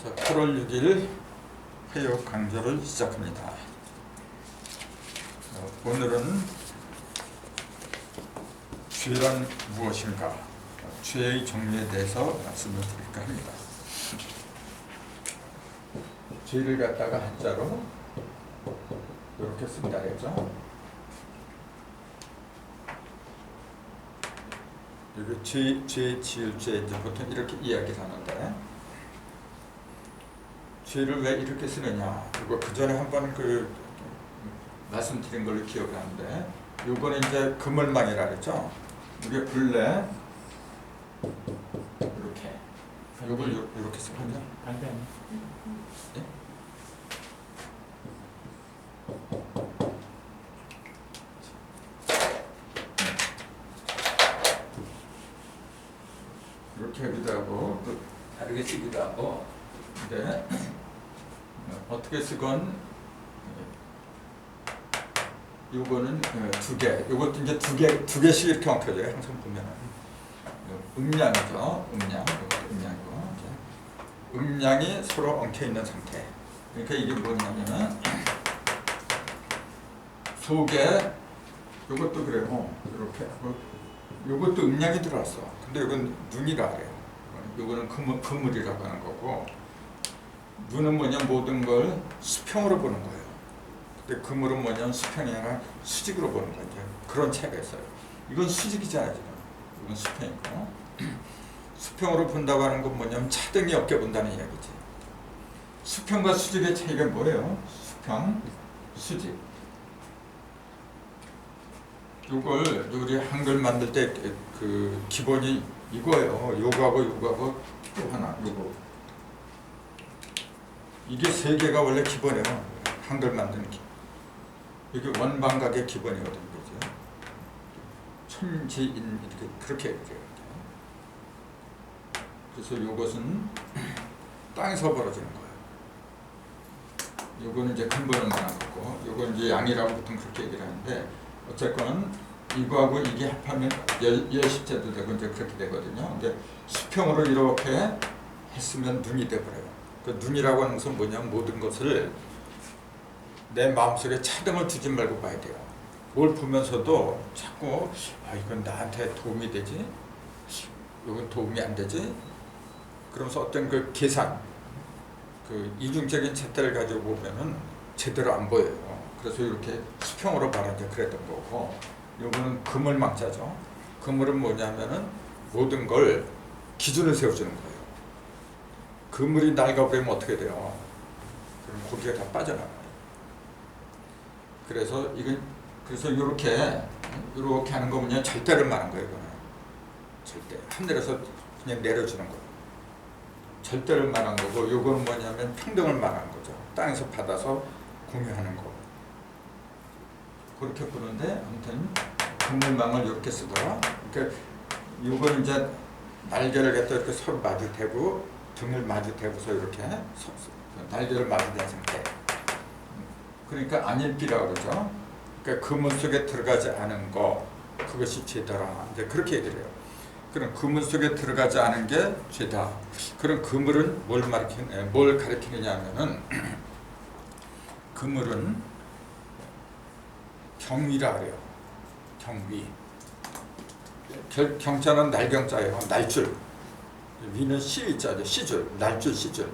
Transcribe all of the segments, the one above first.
자, 8월 6일 회역 강좌를 시작합니다. 오늘은 죄란 무엇인가, 죄의 종류에 대해서 말씀을 드릴까 합니다. 죄를 갖다가 한자로 이렇게 쓴다 그랬죠. 여기 죄 지을 죄 이제 보통 이렇게 이야기를 하는데, 죄를 왜 이렇게 쓰느냐, 이거 그 전에 한번 말씀드린 걸로 기억을 하는데, 요거는 이제 그물망이라 그랬죠. 이게 본래 이렇게, 요걸 이렇게 쓰거든요. 반대. 예? 이렇게 하기도 하고 또 다르게 쓰기도 하고. 근데 어떻게 쓰건 요거는 두 개, 요것도 이제 두 개씩 이렇게 엉켜져요. 항상 보면은 음량이죠. 음량, 이것도 음량이고, 음량이 서로 엉켜 있는 상태. 그러니까 이게 뭐냐면은 속에 요것도 그래요. 이렇게 요것도 음량이 들어왔어. 근데 이건 눈이라 그래요. 요거는 그물이라고 하는 거고, 눈은 뭐냐, 모든 걸 수평으로 보는 거예요. 근데 그물은 뭐냐면 수평이 아니라 수직으로 보는 거죠. 그런 차이가 있어요. 이건 수직이잖아요, 지금. 이건 수평이고. 수평으로 본다고 하는 건 뭐냐면 차등이 없게 본다는 이야기지. 수평과 수직의 차이가 뭐예요? 수평, 수직. 이걸 우리 한글 만들 때 그 기본이 이거예요. 요거하고 요거하고 또 하나, 요거. 이게 세 개가 원래 기본이에요. 한글 만드는 기본. 이게 원방각의 기본이거든요. 그죠? 천지인 이렇게 그렇게 얘기해요. 그래서 요것은 땅에서 벌어지는 거예요. 요거는 이제 근본을 말하는 거고, 요건 이제 양이라고 보통 그렇게 얘기를 하는데, 어쨌건 이거하고 이게 합하면 열십제도 되고 이제 그렇게 되거든요. 근데 수평으로 이렇게 했으면 눈이 돼버려요. 그 눈이라고 하는 것은 뭐냐면 모든 것을 내 마음속에 차등을 두지 말고 봐야 돼요. 뭘 보면서도 자꾸 이건 나한테 도움이 되지? 이건 도움이 안 되지? 그러면서 어떤 그 계산, 그 이중적인 잣대를 가지고 보면은 제대로 안 보여요. 그래서 이렇게 수평으로 봐라 이제 그랬던 거고, 요거는 그물망자죠. 그물은 뭐냐면은 모든 걸 기준을 세워주는 거예요. 그물이 낡아버리면 어떻게 돼요? 그럼 고기가 다 빠져나가요. 그래서 그래서 이렇게 하는 거 뭐냐, 절대를 말한 거예요. 이거는 절대 하늘에서 그냥 내려주는 거예요. 절대를 말한 거고, 요거는 뭐냐면 평등을 말하는 거죠. 땅에서 받아서 공유하는 거. 그렇게 보는데, 아무튼 그물망을 이렇게 쓰더라. 그러니까 요거는 이제 날개를 갖다 이렇게 서로 마주 대고 등을 마주 대고서 이렇게 날개를 마주 댄 상태. 그러니까 안일비라고 그러죠. 그러니까 그물 속에 들어가지 않은 거, 그것이 죄다라. 이제 그렇게 얘기를 해요. 그럼 그물 속에 들어가지 않은 게 죄다. 그럼 그물은 뭘 가리키느냐면은 그물은 경위라 그래요. 경위. 경자는 날경자예요. 날줄. 위는 시자죠. 시줄. 날줄, 시줄.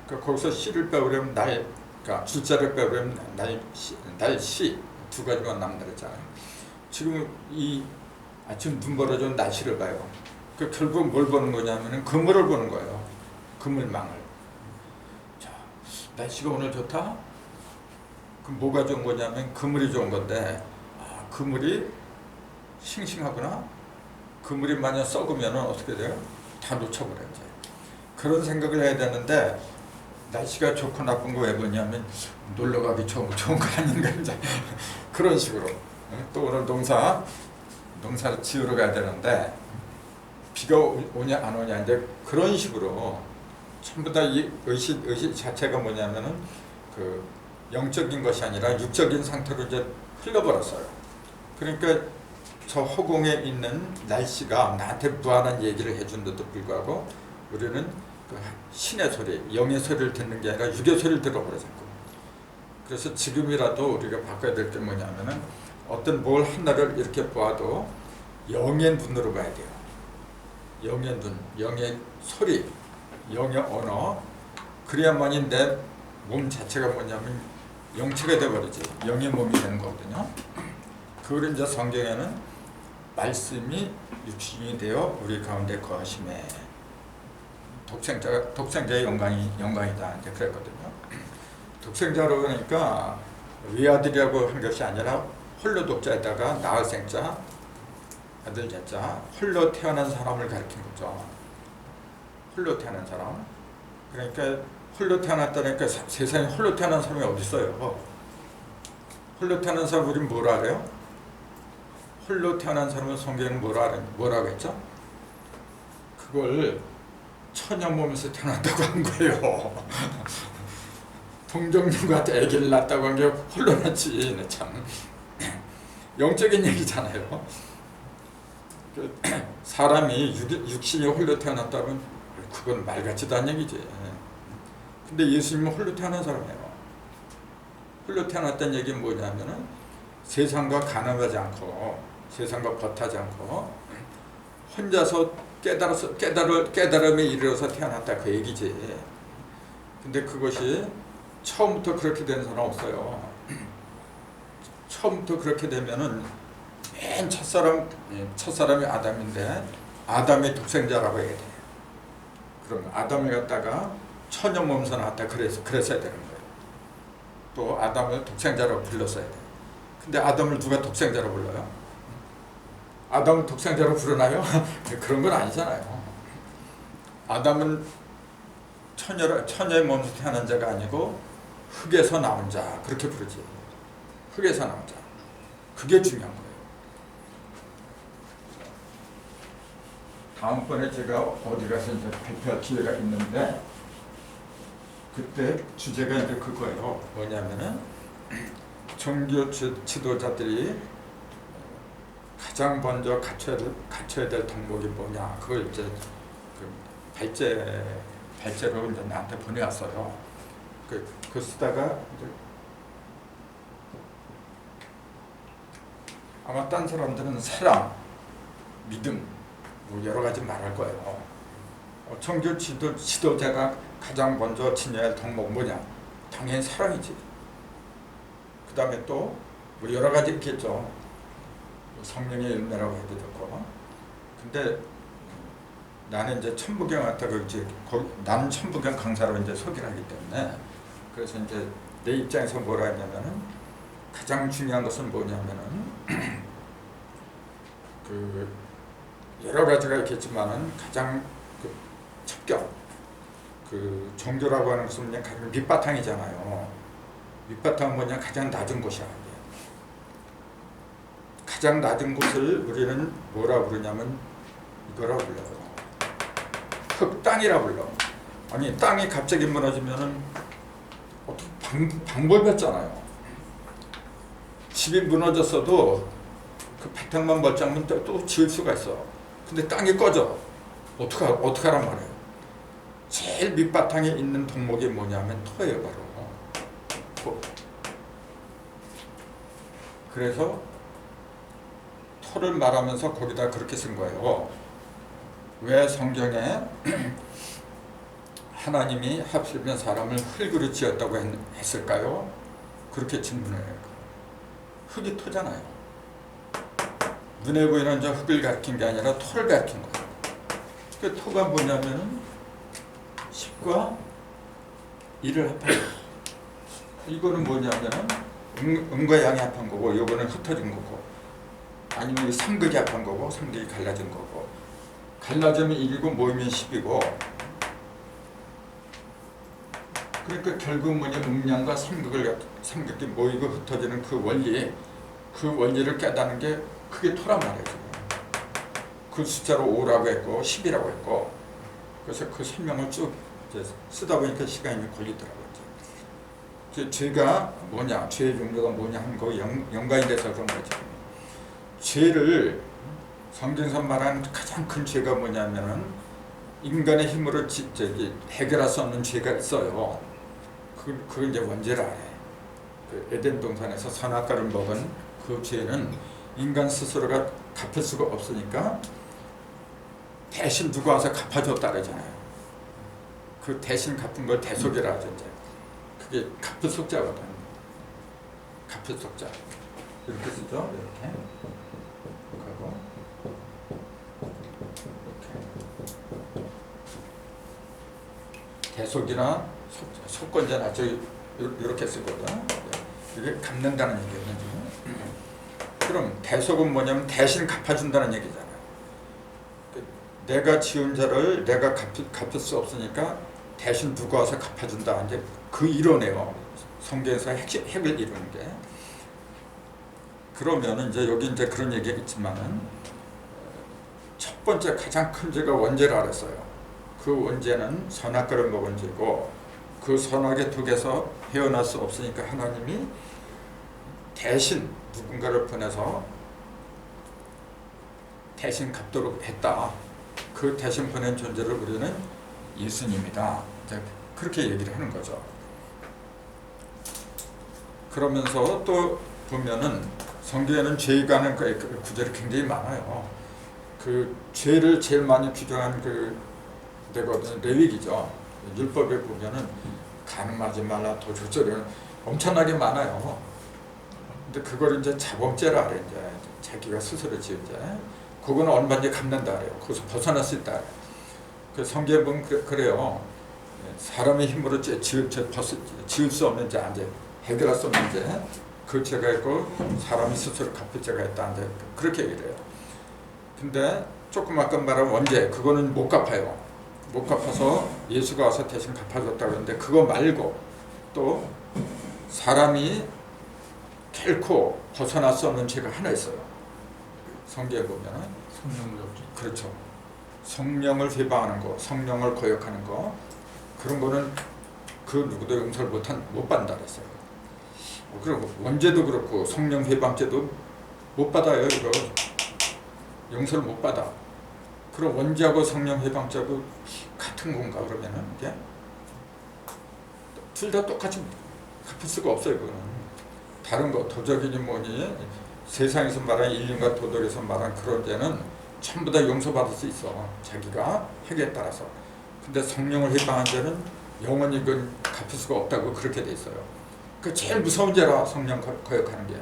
그러니까 거기서 시를 빼버리면 그러니까 줄자를 빼버리면 날시 두 가지만 남는 거잖아요. 지금 아침 눈 벌어져 날씨를 봐요. 그 결국 뭘 보는 거냐면은 그물을 보는 거예요. 그물망을. 자, 날씨가 오늘 좋다? 그럼 뭐가 좋은 거냐면 그물이 좋은 건데, 그물이 싱싱하구나? 그물이 만약 썩으면 어떻게 돼요? 다 놓쳐버려요. 이제. 그런 생각을 해야 되는데, 날씨가 좋고 나쁜 거 왜 보냐면 놀러가기 좋은 거 아닌가, 이제. 그런 식으로. 또 오늘 농사를 지으러 가야 되는데 비가 오냐 안 오냐, 이제 그런 식으로 전부 다 이 의식 자체가 뭐냐면은 그 영적인 것이 아니라 육적인 상태로 이제 흘러버렸어요. 그러니까 저 허공에 있는 날씨가 나한테 무한한 얘기를 해준데도 불구하고 우리는 그 신의 소리, 영의 소리를 듣는 게 아니라 육의 소리를 들어버려 자꾸. 그래서 지금이라도 우리가 바꿔야 될 게 뭐냐면은 어떤 뭘 하나를 이렇게 보아도 영의 눈으로 봐야 돼요. 영의 눈, 영의 소리, 영의 언어. 그래야만이 내 몸 자체가 뭐냐면 영체가 돼버리지. 영의 몸이 되는 거거든요. 그걸 이제 성경에는 말씀이 육신이 되어 우리 가운데 거하심에 독생자의 영광이다 이제 그랬거든요. 독생자로 그러니까 외아들이라고 한 것이 아니라 홀로 독자에다가 낳을 생자 아들 자자 홀로 태어난 사람을 가리킨 거죠. 홀로 태어난 사람. 그러니까 홀로 태어났다니까 세상에 홀로 태어난 사람이 어디 있어요? 홀로 태어난 사람 우린 뭐라 그래요? 홀로 태어난 사람은 성경에는 뭐라고 했죠? 그걸 처녀 몸에서 태어났다고 한 거예요. 동정녀가 아기를 낳았다고 한 게 홀로 낳지. 참 영적인 얘기잖아요. 사람이 육신이 홀로 태어났다면 그건 말 같지도 않은 얘기지. 근데 예수님은 홀로 태어난 사람이에요. 홀로 태어났다는 얘기는 뭐냐면은 세상과 가늠하지 않고 세상과 벗하지 않고 혼자서 깨달음에 이르러서 태어났다 그 얘기지. 근데 그것이 처음부터 그렇게 된 사람 없어요. 처음부터 그렇게 되면은 맨 첫사람이 아담인데 아담의 독생자라고 해야 돼. 그럼 아담을 갖다가 처녀 몸에서 나왔다 그랬어야 되는 거예요. 또 아담을 독생자라고 불렀어야 돼. 근데 아담을 누가 독생자로 불러요? 아담을 독생자로 부르나요? 그런 건 아니잖아요. 아담은 처녀의 몸에서 태어난 자가 아니고 흙에서 나온 자 그렇게 부르지. 흙에서 나온 자. 그게 중요한 거예요. 다음번에 제가 어디 가서 이제 발표할 기회가 있는데 그때 주제가 이제 그거예요. 뭐냐면은 종교 지도자들이 가장 먼저 갖춰야 될 덕목이 뭐냐. 그걸 이제 그 발제로 이제 나한테 보내왔어요. 그 쓰다가 이제 아마 딴 사람들은 사랑, 믿음 뭐 여러 가지 말할 거예요. 종교 지도자가 가장 먼저 지녀야 할 덕목 뭐냐? 당연히 사랑이지. 그 다음에 또 뭐 여러 가지 있겠죠. 뭐 성령의 열매라고 해도 되고. 근데 나는 이제 천부경 같다고 이제 나는 천부경 강사로 이제 소개를 하기 때문에 그래서 이제 내 입장에서 뭐라 했냐면은 가장 중요한 것은 뭐냐면은 그 여러 가지가 있겠지만은 가장 그 첩경 그 종교라고 하는 것은 그냥 가장 밑바탕이잖아요. 밑바탕은 뭐냐 가장 낮은 곳이야. 가장 낮은 곳을 우리는 뭐라 부르냐면 이거라 불러요. 흙땅이라 불러. 아니 땅이 갑자기 무너지면은 어떻게 방법이 없잖아요. 집이 무너졌어도 그 바탕만 멀쩡하면 또 지을 수가 있어. 근데 땅이 꺼져. 어떡하란 말이에요. 제일 밑바탕에 있는 덕목이 뭐냐면 토예요. 바로 토. 그래서 토를 말하면서 거기다 그렇게 쓴 거예요. 왜 성경에 하나님이 하필이면 사람을 흙으로 지었다고 했을까요? 그렇게 질문을 해요. 흙이 토잖아요. 눈에 보이는 저 흙을 가리킨 게 아니라 토를 가리킨 거예요. 그 토가 뭐냐면 10과 1을 합한 거예요. 이거는 뭐냐면 음과 양이 합한 거고 이거는 흩어진 거고 아니면 3극이 합한 거고 3극이 갈라진 거고 갈라지면 1이고 모이면 10이고 그러니까 결국 뭐냐 음양과 3극이 모이고 흩어지는 그 원리를 깨닫는 게 그게 토란 말이에요. 그 숫자로 5라고 했고 10이라고 했고 그래서 그 설명을 쭉 이제 쓰다 보니까 시간이 걸리더라고요. 죄가 뭐냐, 죄의 종류가 뭐냐 하는 거 연관이 돼서 그런 거지. 죄를 성경에서 말하는 가장 큰 죄가 뭐냐면은 인간의 힘으로 해결할 수 없는 죄가 있어요. 그걸 이제 원죄라 해. 그 에덴 동산에서 선악과를 먹은 그 죄는 인간 스스로가 갚을 수가 없으니까 대신 누가 와서 갚아줬다 그러잖아요. 그 대신 갚은 걸 대속이라 하죠. 이제 그게 갚을 속자거든. 갚을 속자. 이렇게 쓰죠. 이렇게. 하고 이렇게. 대속이나 속건제나 이렇게 쓰거든. 이게 갚는다는 얘기거든요. 그럼 대속은 뭐냐면 대신 갚아준다는 얘기잖아요. 내가 지은 죄를 내가 갚을 수 없으니까 대신 누가 와서 갚아준다. 이제 그 이론이에요. 성경에서 핵을 이루는 게. 그러면 이제 여기 이제 그런 얘기가 있지만은 첫 번째 가장 큰 죄가 원죄라 그랬어요. 그 원죄는 선악과를 먹은 죄고 그 선악의 독에서 헤어날 수 없으니까 하나님이 대신 누군가를 보내서 대신 갚도록 했다. 그 대신 보낸 존재를 우리는 예수님이다. 그렇게 얘기를 하는 거죠. 그러면서 또 보면은 성경에는 죄에 관한 구절이 굉장히 많아요. 그 죄를 제일 많이 규정한 데거든요. 레위기죠. 율법에 보면은 간음하지 말라, 도둑질은 엄청나게 많아요. 근데 그걸 이제 자범죄라 그래. 이제 자기가 스스로 지은 죄. 그거는 얼마든지 갚는다 그래요. 거기서 벗어날 수 있다. 그 성경에 보면 그래요. 사람의 힘으로 지을 수 없는 죄, 이제 해결할 수 없는 죄, 그 죄가 있고 사람이 스스로 갚을 죄가 있다. 이제 그렇게 얘기를 해요. 근데 조금 아까 말한 원죄, 그거는 못 갚아요. 못 갚아서 예수가 와서 대신 갚아줬다 그러는데 그거 말고 또 사람이 결코 벗어날 수 없는 죄가 하나 있어요. 성경에 보면은 성령무역죄. 그렇죠. 성령을 회방하는 거, 성령을 거역하는 거, 그런 거는 그 누구도 용서를 못 받는다 그랬어요. 그리고 원죄도 그렇고 성령 회방죄도 못 받아요. 이거 용서를 못 받아. 그럼 원죄하고 성령 회방죄하고 같은 건가 그러면은 이게 둘 다 똑같이 갚을 수가 없어요. 그거는 다른 거 도적이니 뭐니 세상에서 말하는 인륜과 도덕에서 말하는 그런 죄는 전부 다 용서받을 수 있어. 자기가 핵에 따라서. 근데 성령을 회방한 죄는 영원히 그건 갚을 수가 없다고 그렇게 돼 있어요. 그 제일 무서운 죄라 성령 거역하는 게.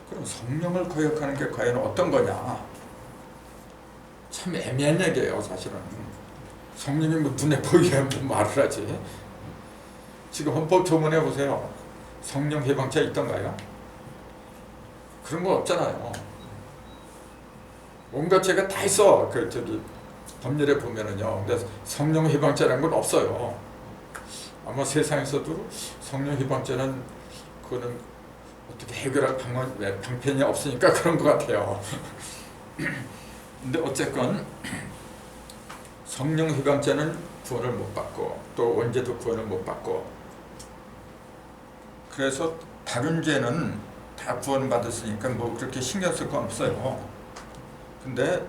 그럼 성령을 거역하는 게 과연 어떤 거냐? 참 애매한 얘기예요, 사실은. 성령이 뭐 눈에 보이게 뭐 말을 하지. 지금 헌법 조문해 보세요. 성령 회방죄 있던가요? 그런 거 없잖아요. 온갖 죄가 다 있어. 법률에 보면은요. 근데 성령 회방죄라는 건 없어요. 아마 세상에서도 성령 회방죄는 그거는 어떻게 해결할 방편이 없으니까 그런 것 같아요. 근데 어쨌건 성령 회방죄는 구원을 못 받고 또 원죄도 구원을 못 받고 그래서 다른 죄는 다 구원 받았으니까 뭐 그렇게 신경 쓸 건 없어요. 근데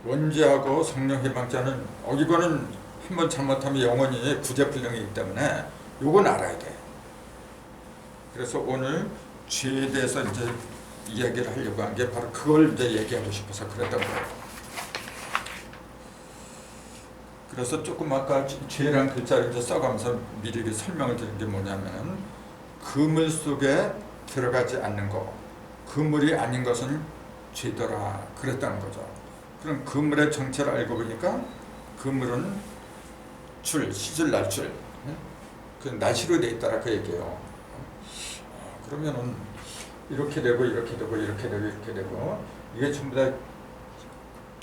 원죄하고 성령 회방죄는 이거는 한번 잘못하면 영원히 구제불능이기 때문에 요건 알아야 돼. 그래서 오늘 죄에 대해서 이제 이야기를 하려고 한 게 바로 그걸 이제 얘기하고 싶어서 그랬던 거예요. 그래서 조금 아까 죄라는 글자를 이제 써가면서 미리 설명을 드린 게 뭐냐면은 그물 속에 들어가지 않는 거, 그물이 아닌 것은 죄더라 그랬다는 거죠. 그럼 그물의 정체를 알고 보니까 그물은 시줄, 날줄, 그 날씨로 돼 있다라 그 얘기예요. 그러면은 이렇게 되고 이렇게 되고 이렇게 되고 이렇게 되고 이게 전부 다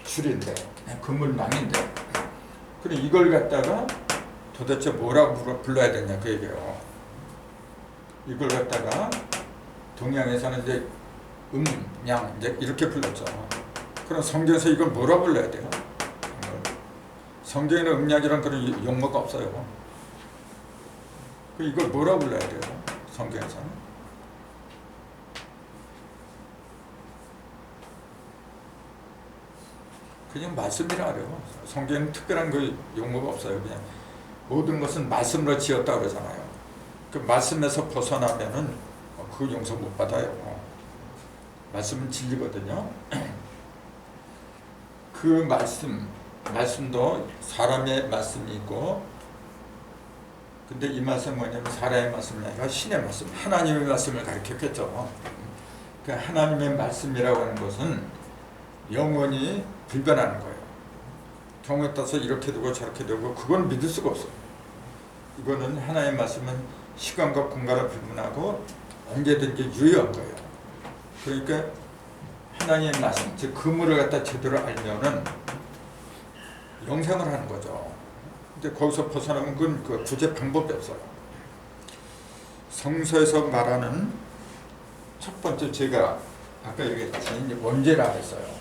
줄인데 그물망인데 그럼 이걸 갖다가 도대체 뭐라고 불러야 되냐 그 얘기예요. 이걸 갖다가 동양에서는 이제 양 이제 이렇게 불렀죠. 그럼 성경에서 이걸 뭐라 불러야 돼요? 성경에는 음양이란 그런 용어가 없어요. 이걸 뭐라 불러야 돼요? 성경에서는? 그냥 말씀이라 그래요. 성경은 특별한 그 용어가 없어요. 그냥 모든 것은 말씀으로 지었다 그러잖아요. 그 말씀에서 벗어나면은 그 용서 못 받아요. 말씀은 진리거든요. 그 말씀도 사람의 말씀이 있고, 근데 이 말씀은 뭐냐면 사람의 말씀이 아니라 신의 말씀, 하나님의 말씀을 가리켰겠죠. 그 하나님의 말씀이라고 하는 것은 영원히 불변하는 거예요. 경우에 따라서 이렇게 되고 저렇게 되고 그건 믿을 수가 없어요. 이거는 하나님의 말씀은 시간과 공간을 불문하고 언제든지 유효한 거예요. 그러니까 하나님의 말씀, 즉 그물을 갖다 제대로 알면은 영생을 하는 거죠. 근데 거기서 벗어나면 그건 그 구제 방법이 없어요. 성서에서 말하는 첫 번째, 제가 아까 얘기했지 원죄라 했어요.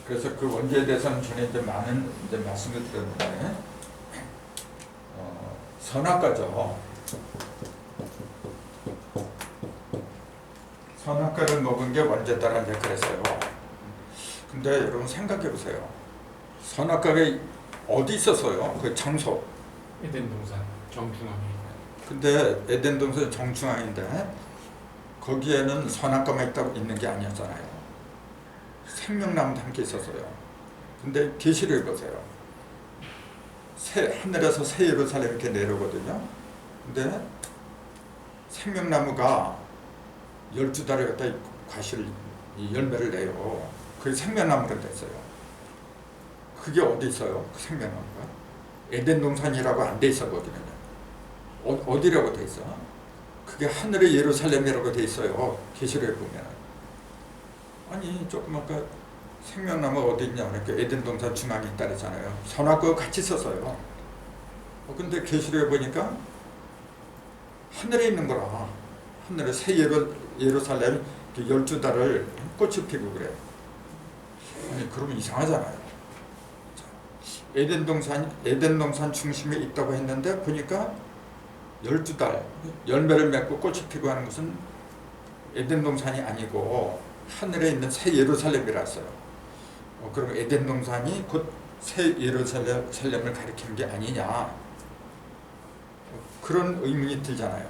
그래서 그 원죄에 대해서는 전에 이제 많은 말씀을 드렸는데, 선악과죠. 선악과를 먹은 게 원죄다라는 이제 그랬어요. 근데 여러분 생각해 보세요. 선악과가 어디 있었어요? 그 장소. 에덴 동산 정중앙에. 근데 에덴 동산 정중앙인데 거기에는 선악과만 있는 게 아니었잖아요. 생명나무도 함께 있었어요. 근데 계시를 보세요. 하늘에서 새 예루살렘 이렇게 내려오거든요. 근데 생명나무가 12달에 갖다 열매를 내요. 그게 생명나무로 됐어요. 그게 어디 있어요? 그 생명나무가? 에덴 동산이라고 안 돼 있어. 거기는 어디라고 돼 있어? 그게 하늘의 예루살렘이라고 돼 있어요. 계시록에 보면. 아니 조금 아까 생명나무 어디 있냐 그러니까 에덴 동산 중앙에 있다 그랬잖아요. 선악과가 같이 있었어요. 근데 계시록에 보니까 하늘에 있는 거라. 하늘에 새 예루살렘 12달을 꽃이 피고 그래. 아니 그러면 이상하잖아요. 에덴 동산 중심에 있다고 했는데 보니까 12달 열매를 맺고 꽃이 피고 하는 것은 에덴 동산이 아니고 하늘에 있는 새 예루살렘이라서요. 그럼 에덴 동산이 곧 새 예루살렘을 가리키는 게 아니냐, 그런 의문이 들잖아요.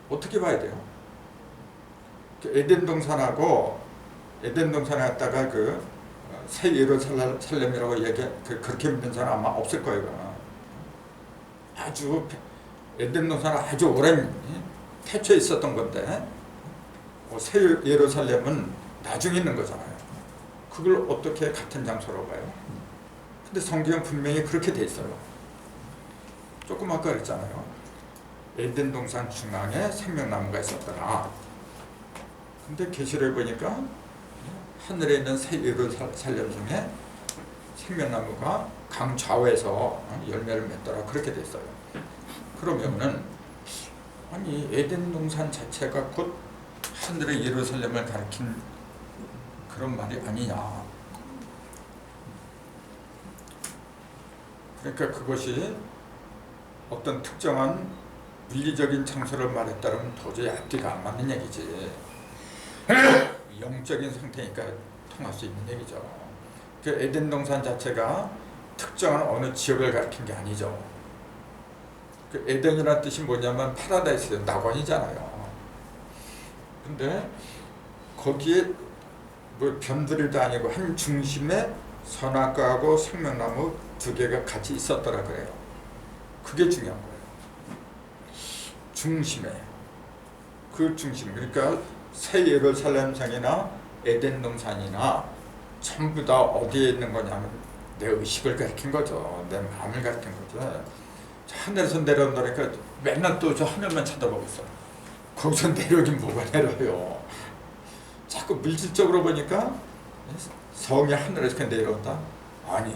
어떻게 봐야 돼요? 에덴 동산에 갔다가 그 새 예루살렘이라고 그렇게 믿는 사람 아마 없을 거예요. 아주 에덴 동산은 아주 오랜 태초에 있었던 건데 새 예루살렘은 나중에 있는 거잖아요. 그걸 어떻게 같은 장소로 봐요? 근데 성경은 분명히 그렇게 돼 있어요. 조금 아까 그랬잖아요. 에덴 동산 중앙에 생명나무가 있었더라. 근데 계시록에 보니까 하늘에 있는 새 예루살렘 중에 생명나무가 강 좌우에서 열매를 맺더라. 그렇게 돼 있어요. 그러면은 아니 에덴 동산 자체가 곧 하늘의 예루살렘을 가리킨 그런 말이 아니냐. 그러니까 그것이 어떤 특정한 물리적인 장소를 말했다면 도저히 앞뒤가 안 맞는 얘기지. 영적인 상태니까 통할 수 있는 얘기죠. 그 에덴 동산 자체가 특정한 어느 지역을 가리킨 게 아니죠. 그 에덴이라는 뜻이 뭐냐면 파라다이스, 낙원이잖아요. 근데 거기에 뭐 변두리도 아니고 한 중심에 선악과하고 생명나무 두 개가 같이 있었더라 그래요. 그게 중요한 거예요. 중심에, 그 중심, 그러니까 새 예루살렘성이나 에덴 동산이나 전부 다 어디에 있는 거냐면 내 의식을 가리킨 거죠. 내 마음을 가리킨 거죠. 하늘에서 내려온다니까 맨날 또 저 하늘만 쳐다보고 있어. 거기서 내려오긴 뭐가 내려요. 자꾸 물질적으로 보니까 성이 하늘에서 그냥 내려온다? 아니,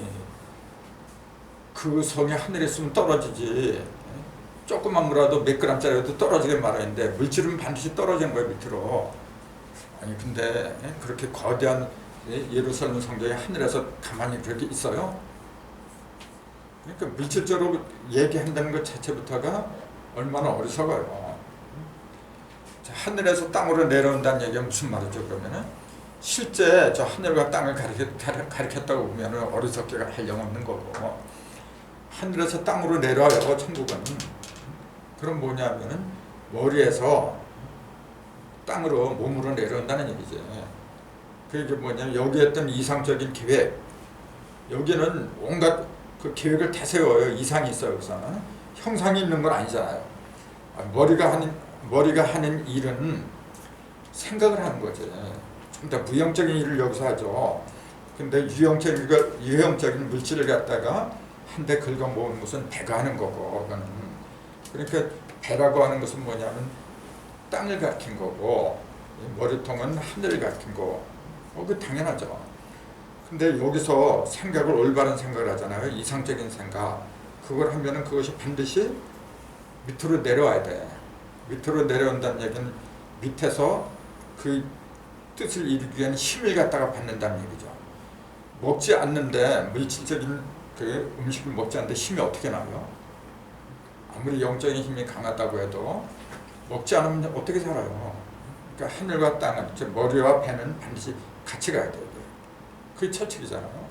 그 성이 하늘에 있으면 떨어지지. 조그만 거라도 몇 그램짜리라도 떨어지게 말하는데 물질은 반드시 떨어지는 거예요, 밑으로. 아니 근데 그렇게 거대한 예루살렘 성전이 하늘에서 가만히 그렇게 있어요? 그러니까 물질적으로 얘기한다는 것 자체부터가 얼마나 어리석어요. 자, 하늘에서 땅으로 내려온다는 얘기가 무슨 말이죠? 그러면은 실제 저 하늘과 땅을 가리켰다고 보면 어리석게 하려고 없는 거고, 하늘에서 땅으로 내려와요 천국은. 그럼 뭐냐면은 머리에서 땅으로 몸으로 내려온다는 얘기죠. 그게 뭐냐면 여기에 어떤 이상적인 계획, 여기는 온갖 그 계획을 다 세워요. 이상이 있어요. 여기서는 형상이 있는 건 아니잖아요. 머리가 하는 일은 생각을 하는 거지. 좀 더 무형적인 일을 여기서 하죠. 근데 유형적인 물질을 갖다가 한 대 긁어 모은 것은 배가 하는 거고, 그거는. 그러니까 배라고 하는 것은 뭐냐면 땅을 가리킨 거고, 머리통은 하늘을 가리킨 거고, 그 당연하죠. 근데 여기서 생각을 올바른 생각을 하잖아요. 이상적인 생각. 그걸 하면은 그것이 반드시 밑으로 내려와야 돼. 밑으로 내려온다는 얘기는 밑에서 그 뜻을 이루기 위한 힘을 갖다가 받는다는 얘기죠. 먹지 않는데, 물질적인 그 음식을 먹지 않는데 힘이 어떻게 나요? 아무리 영적인 힘이 강하다고 해도 먹지 않으면 어떻게 살아요? 그러니까 하늘과 땅은, 머리와 배는 반드시 같이 가야 돼요. 그게 철칙이잖아요.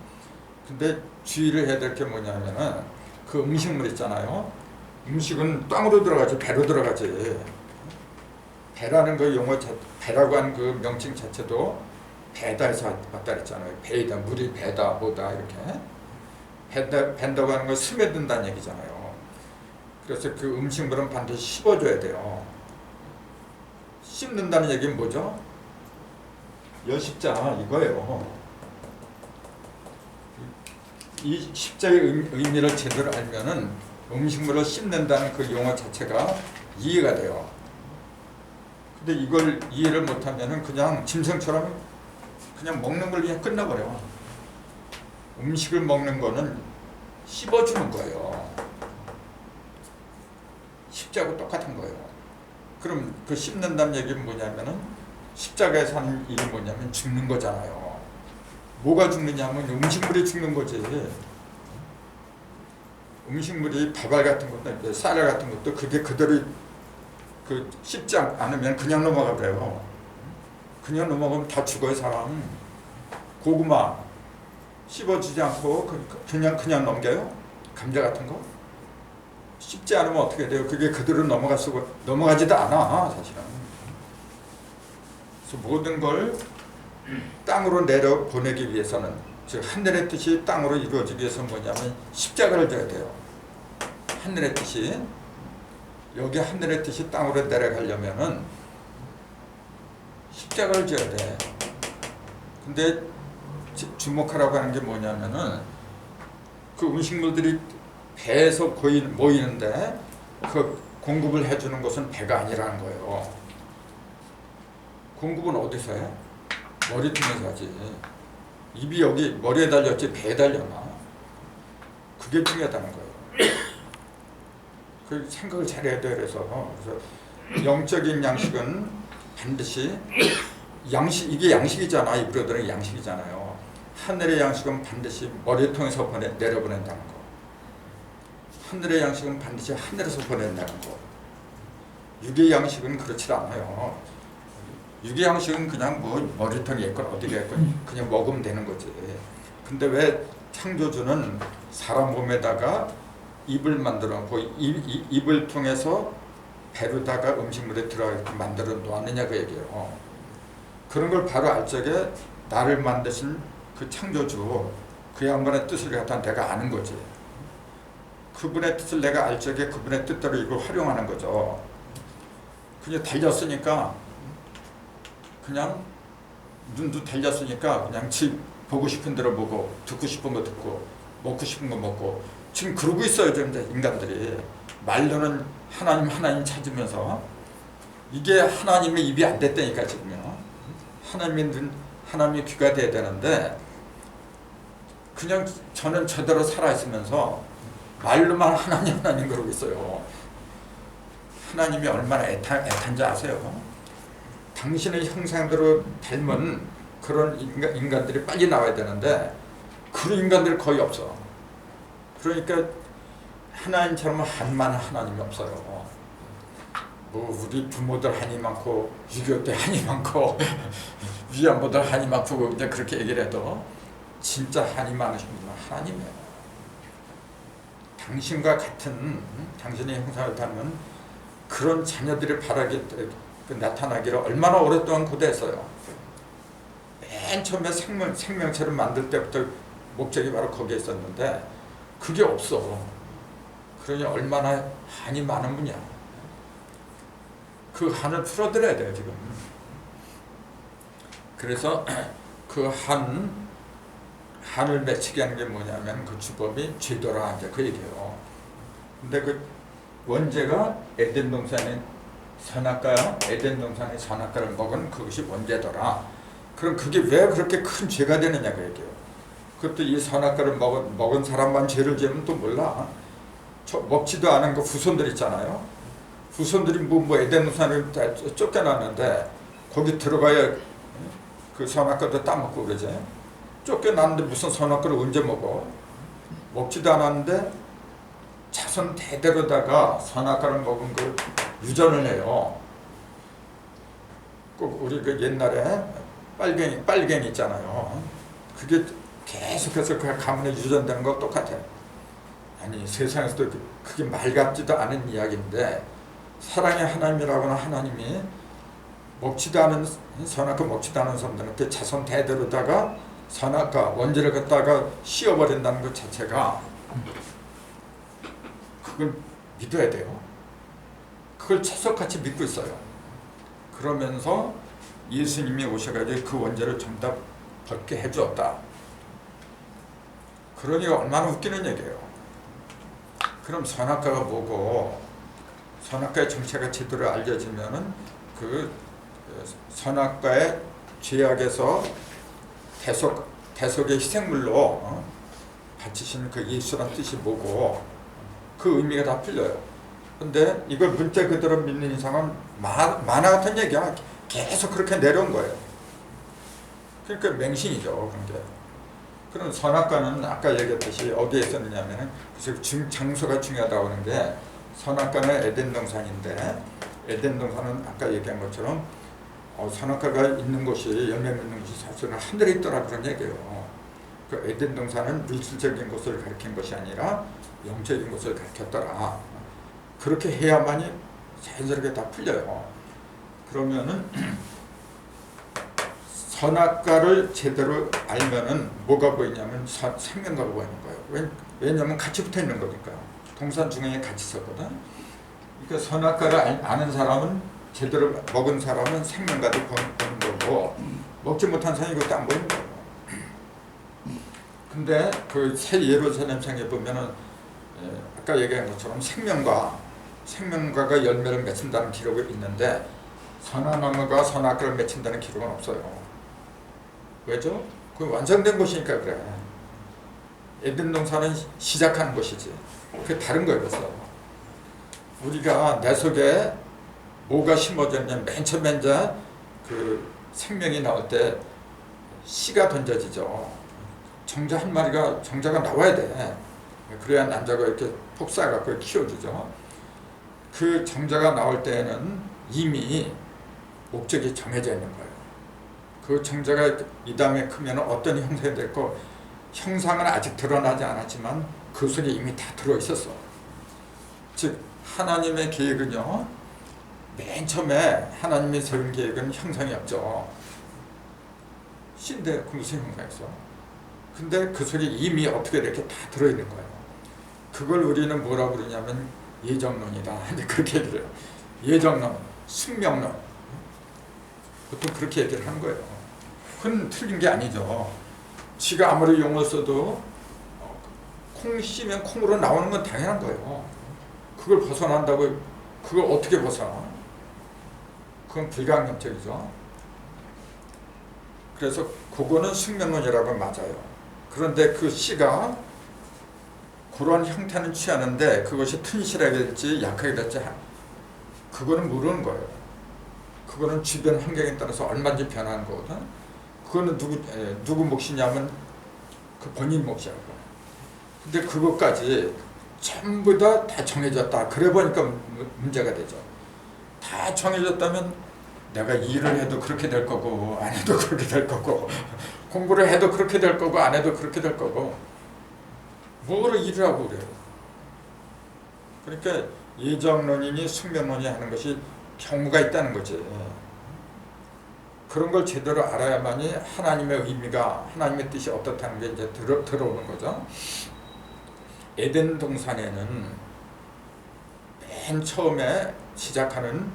근데 주의를 해야 될 게 뭐냐면은 그 음식물 있잖아요. 음식은 땅으로 들어가지 배로 들어가지. 배라는 그 용어, 배라고 하는 그 명칭 자체도 배다에서 왔다 그랬잖아요. 배이다, 물이 배다, 뭐다 이렇게. 밴다고 하는 건 스며든다는 얘기잖아요. 그래서 그 음식물은 반드시 씹어줘야 돼요. 씹는다는 얘기는 뭐죠? 여십자 이거예요. 이 십자의 의미를 제대로 알면은 음식물을 씹는다는 그 용어 자체가 이해가 돼요. 근데 이걸 이해를 못하면은 그냥 짐승처럼 그냥 먹는 걸 그냥 끝나버려. 음식을 먹는 거는 씹어주는 거예요. 십자하고 똑같은 거예요. 그럼 그 씹는다는 얘기는 뭐냐면은 십자가에서 하는 일이 뭐냐면 죽는 거잖아요. 뭐가 죽느냐면 음식물이 죽는 거지. 음식물이 밥알 같은 것도, 쌀 같은 것도 그게 그대로 그 씹지 않으면 그냥 넘어가 버려요. 그냥 넘어가면 다 죽어요, 사람. 고구마 씹어주지 않고 그냥 넘겨요? 감자 같은 거? 씹지 않으면 어떻게 돼요? 그게 그대로 넘어가지도 않아, 사실은. 그래서 모든 걸 땅으로 내려 보내기 위해서는, 즉 하늘의 뜻이 땅으로 이루어지기 위해서 뭐냐면 십자가를 져야 돼요. 하늘의 뜻이, 여기 하늘의 뜻이 땅으로 내려가려면은 십자가를 져야 돼. 근데 주목하라고 하는 게 뭐냐면은 그 음식물들이 배에서 모이는데 그 공급을 해주는 것은 배가 아니라는 거예요. 공급은 어디서 해? 머리통에서 하지. 입이 여기 머리에 달렸지 배에 달렸나? 그게 중요하다는 거예요. 그 생각을 잘해야 돼. 그래서 영적인 양식은 반드시 이게 양식이잖아. 입으로 들어간 양식이잖아요. 하늘의 양식은 반드시 머리통에서 내려보낸다는 거. 하늘의 양식은 반드시 하늘에서 보낸다는 거. 육의 양식은 그렇지 않아요. 육의 양식은 그냥 뭐 머리통에 있건 어디에 있건 그냥 먹으면 되는 거지. 근데 왜 창조주는 사람 몸에다가 입을 만들어 놓고 입을 통해서 배로다가 음식물에 들어가게 만들어 놓았느냐 그 얘기예요. 그런 걸 바로 알 적에 나를 만드신 그 창조주, 그 양반의 뜻을 갖다 내가 아는 거지. 그분의 뜻을 내가 알 적에 그분의 뜻대로 이걸 활용하는 거죠. 그냥 달렸으니까, 그냥 눈도 달렸으니까 그냥 지 보고 싶은 대로 보고, 듣고 싶은 거 듣고, 먹고 싶은 거 먹고. 지금 그러고 있어요, 지금 인간들이. 말로는 하나님 찾으면서. 이게 하나님의 입이 안 됐다니까 지금요. 하나님의 귀가 돼야 되는데 그냥 저는 저대로 살아있으면서 말로만 하나님 그러고 있어요. 하나님이 얼마나 애탄지 아세요? 당신의 형상대로 닮은 그런 인간들이 빨리 나와야 되는데 그런 인간들이 거의 없어. 그러니까 하나님처럼 한만한 하나님이 없어요. 뭐 우리 부모들 한이 많고 6.25 때 한이 많고 위안부들 한이 많고 이제 그렇게 얘기를 해도 진짜 한이 많으신 분은 하나님이에요. 당신과 같은 당신의 형상을 닮은 그런 자녀들이 바라기 나타나기를 얼마나 오랫동안 고대했어요. 맨 처음에 생명체를 만들 때부터 목적이 바로 거기에 있었는데 그게 없어. 그러니 얼마나 한이 많은 분이야. 그 한을 풀어드려야 돼요 지금. 그래서 그 한을 맺히게 하는 게 뭐냐면 그 주법이 죄도라 이제 그 얘기예요. 근데 그 원죄가 에덴 동산의 선악과야. 에덴 동산의 선악과를 먹은 그것이 원죄더라. 그럼 그게 왜 그렇게 큰 죄가 되느냐 그 얘기예요. 그것도 이 선악과를 먹은 사람만 죄를 지으면 또 몰라. 먹지도 않은 그 후손들 있잖아요. 후손들이 뭐 에덴 동산을 쫓겨났는데 거기 들어가야 그 선악과도 따먹고 그러지. 쫓겨났는데 무슨 선악과를 언제 먹어? 먹지도 않았는데 자손 대대로다가 선악과를 먹은 걸 유전을 해요. 꼭 우리 그 옛날에 빨갱이 있잖아요. 그게 계속해서 그 가문에 유전되는 거 똑같아요. 아니 세상에서도 그게 말 같지도 않은 이야기인데 사랑의 하나님이라고는 하나님이 먹지도 않은 선악과 먹지도 않은 사람들한테 자손 대대로다가 선악과 원죄를 갖다가 씌워버린다는 것 자체가 그걸 믿어야 돼요. 그걸 채석같이 믿고 있어요. 그러면서 예수님이 오셔가지고 그 원죄를 전부 다 벗게 해주었다. 그러니까 얼마나 웃기는 얘기예요. 그럼 선악과가 뭐고 선악과의 정체가 제대로 알려지면은 그 선악과의 죄악에서 대속의 희생물로 바치시는 그 예수란 뜻이 뭐고 그 의미가 다 풀려요. 근데 이걸 문자 그대로 믿는 이상은 만화 같은 얘기야. 계속 그렇게 내려온 거예요. 그러니까 맹신이죠. 그런 게. 그럼 선악과는 아까 얘기했듯이 어디에 있었느냐면 그래서 장소가 중요하다고 하는 게 선악과는 에덴 동산인데 에덴 동산은 아까 얘기한 것처럼 선악과가 있는 곳이 열매 맺는 곳이 사실은 하늘에 있더라 그런 얘기예요. 그 에덴 동산은 물질적인 것을 가리킨 것이 아니라 영적인 것을 가르쳤더라. 그렇게 해야만이 자연스럽게 다 풀려요. 그러면은 선악과를 제대로 알면은 뭐가 보이냐면 생명과가 보이는 거예요. 왜냐면 같이 붙어 있는 거니까. 동산 중앙에 같이 있었거든. 그러니까 선악과를 아는 사람은 제대로 먹은 사람은 생명과도 보는 거고 먹지 못한 사람이 그것도 안 보이는 거예요. 근데 그 새 예루살렘 성에 보면은 아까 얘기한 것처럼 생명과가 열매를 맺힌다는 기록이 있는데 선악나무가 선악과를 맺힌다는 기록은 없어요. 왜죠? 그 완성된 곳이니까 그래. 에덴 동산은 시작하는 곳이지. 그게 다른 거예요. 그래서 우리가 내 속에 뭐가 심어졌냐면 맨 처음에 이제 그 생명이 나올 때 씨가 던져지죠. 정자가 나와야 돼. 그래야 남자가 이렇게 폭사해갖고 키워주죠. 그 정자가 나올 때는 이미 목적이 정해져 있는 거예요. 그 정자가 이 다음에 크면 어떤 형상이 됐고 형상은 아직 드러나지 않았지만 그 속에 이미 다 들어있었어. 즉 하나님의 계획은요. 맨 처음에 하나님이 세운 계획은 형상이 없죠. 씨인데 그 무슨 형상이 있어? 근데 그 속에 이미 어떻게 이렇게 다 들어있는 거예요. 그걸 우리는 뭐라고 그러냐면 예정론이다. 그렇게 얘기를 해요. 예정론, 숙명론. 보통 그렇게 얘기를 하는 거예요. 그건 틀린 게 아니죠. 지가 아무리 용어 써도 콩 씨면 콩으로 나오는 건 당연한 거예요. 그걸 벗어난다고 그걸 어떻게 벗어나? 그건 불가항력적이죠. 그래서 그거는 숙명론이라고 맞아요. 그런데 그 씨가 그런 형태는 취하는데 그것이 튼실하게 될지 약하게 될지 그거는 모르는 거예요. 그거는 주변 환경에 따라서 얼마든지 변하는 거거든. 그거는 누구 몫이냐면 그 본인 몫이라고. 근데 그것까지 전부 다 정해졌다. 그래 보니까 문제가 되죠. 다 다 정해졌다면 내가 일을 해도 그렇게 될 거고 안 해도 그렇게 될 거고 공부를 해도 그렇게 될 거고 안 해도 그렇게 될 거고 뭐로 일을 하고 그래요. 그러니까 예정론이니 숙명론이 하는 것이 경우가 있다는 거지. 그런 걸 제대로 알아야만이 하나님의 의미가 하나님의 뜻이 어떻다는 게 이제 들어오는 거죠. 에덴 동산에는 맨 처음에 시작하는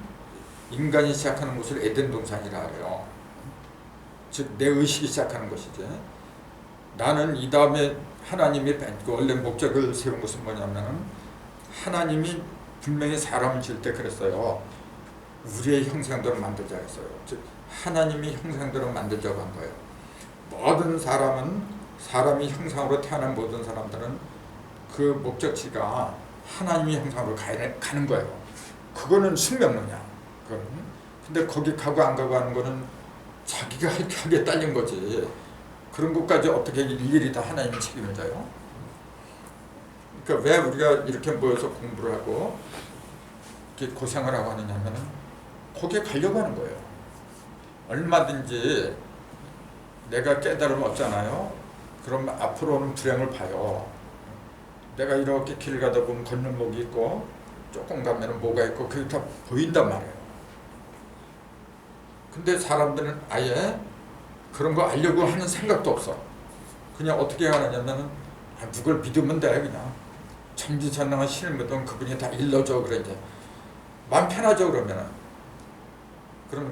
인간이 시작하는 곳을 에덴 동산이라 그래요. 즉 내 의식이 시작하는 것이지. 나는 이 다음에 하나님이 원래 목적을 세운 것은 뭐냐면은 하나님이 분명히 사람을 지을 때 그랬어요. 우리의 형상대로 만들자 했어요. 즉 하나님이 형상대로 만들자고 한 거예요. 모든 사람은 사람이 형상으로 태어난 모든 사람들은 그 목적지가 하나님의 형상으로 가는 거예요. 그거는 숙명론이야. 근데 거기 가고 안 가고 하는 거는 자기가 하기에 딸린 거지. 그런 것까지 어떻게 일일이 다 하나님이 책임을 져요? 그러니까 왜 우리가 이렇게 모여서 공부를 하고 이렇게 고생을 하고 하느냐면 거기에 가려고 하는 거예요. 얼마든지 내가 깨달음 없잖아요. 그럼 앞으로는 불행을 봐요. 내가 이렇게 길 가다 보면 건널목이 있고 조금 가면 뭐가 있고 그게 다 보인단 말이에요. 근데 사람들은 아예 그런 거 알려고 하는 생각도 없어. 그냥 어떻게 하느냐면 누굴 믿으면 돼. 그냥 천지전능한 신을 믿으면 그분이 다 일러줘. 그래 이제 마음 편하죠. 그러면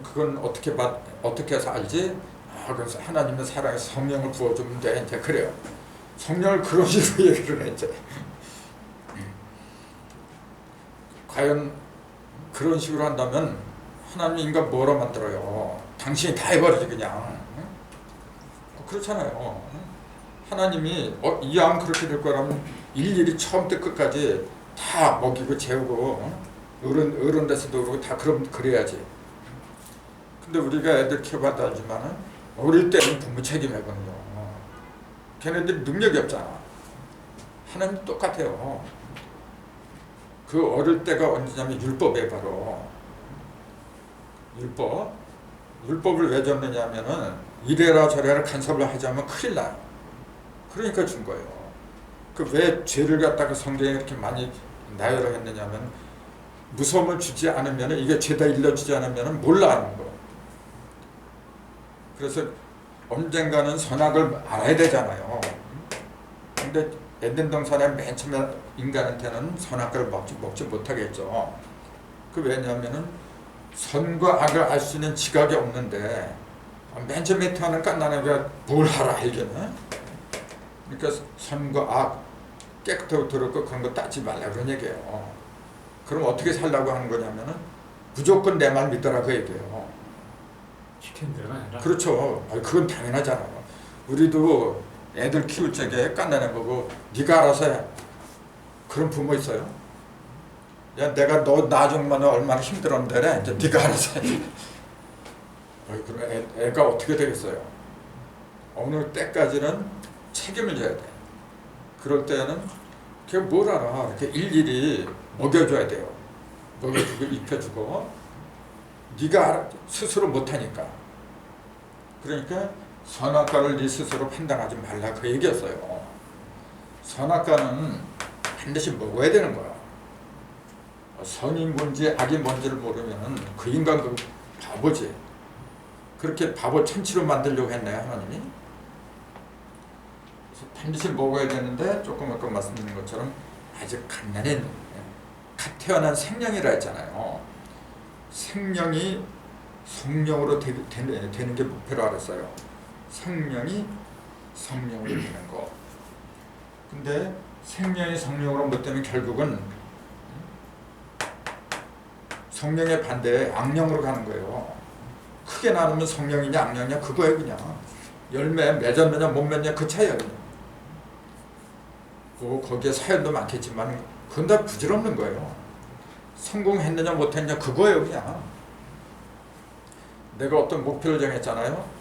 그건 어떻게 해서 알지? 그래서 하나님의 사랑에 성령을 부어주면 돼. 이제 그래요. 성령을 그런 식으로 얘기를 해 이제. 과연 그런 식으로 한다면 하나님 인간 뭐로 만들어요? 당신이 다 해버리지 그냥. 그렇잖아요. 하나님이 이왕 그렇게 될 거라면 일일이 처음부터 끝까지 다 먹이고 재우고 어른 돼서도 그러고 다 그래야지. 근데 우리가 애들 키워봐도 알지만은 어릴 때는 부모 책임이거든요. 걔네들이 능력이 없잖아. 하나님 똑같아요. 그 어릴 때가 언제냐면 율법에 바로 율법을 왜 줬느냐면은 이래라 저래라 간섭을 하자면 큰일 나요. 그러니까 준 거예요. 그 왜 죄를 갖다가 성경에 이렇게 많이 나열했느냐면 무서움을 주지 않으면 이게 죄다 일러주지 않으면 몰라 하는 거. 그래서 언젠가는 선악을 알아야 되잖아요. 근데 에덴 동산에 맨 처음에 인간한테는 선악과를 먹지 못하겠죠. 그 왜냐하면은 선과 악을 알 수 있는 지각이 없는데 맨 처음에 태어난 깐난애가 뭘 하라 알겠네. 그러니까 선과 악 깨끗하고 더럽고 그런 거 따지 말라 그런 얘기예요. 그럼 어떻게 살라고 하는 거냐면은 무조건 내 말 믿어라 그 얘기예요. 시킨 대로 아니라. 그렇죠. 그건 당연하잖아요. 우리도 애들 키울 적에 깐난애 보고 네가 알아서 해. 그런 부모 있어요? 야 내가 너 나중만 얼마나 힘들었는데 이제 네가 알아서 해. 그럼 애가 어떻게 되겠어요? 어느 때까지는 책임을 져야 돼. 그럴 때는 걔 뭘 알아. 이렇게 일일이 먹여줘야 돼요. 먹여주고 입혀주고 네가 스스로 못하니까. 그러니까 선악과를 네 스스로 판단하지 말라 그 얘기였어요. 선악과는 반드시 먹어야 되는 거야. 선이 뭔지 악이 뭔지를 모르면 그 인간 그 바보지. 그렇게 바보 천치로 만들려고 했나요 하나님이? 그래서 반드시 먹어야 되는데 조금 아까 말씀드린 것처럼 아주 갓난한 갓 태어난 생명이라 했잖아요. 생명이 성령으로 되는 게 목표로 알았어요. 생명이 성령으로 되는 거. 근데 생명이 성령으로 못 되면 결국은 성령의 반대에 악령으로 가는 거예요. 크게 나누면 성령이냐 악령이냐 그거예요 그냥. 열매 맺었느냐 못 맺느냐 그 차이야 그냥. 거기에 사연도 많겠지만 그건 다 부질없는 거예요. 성공했느냐 못했느냐 그거예요 그냥. 내가 어떤 목표를 정했잖아요.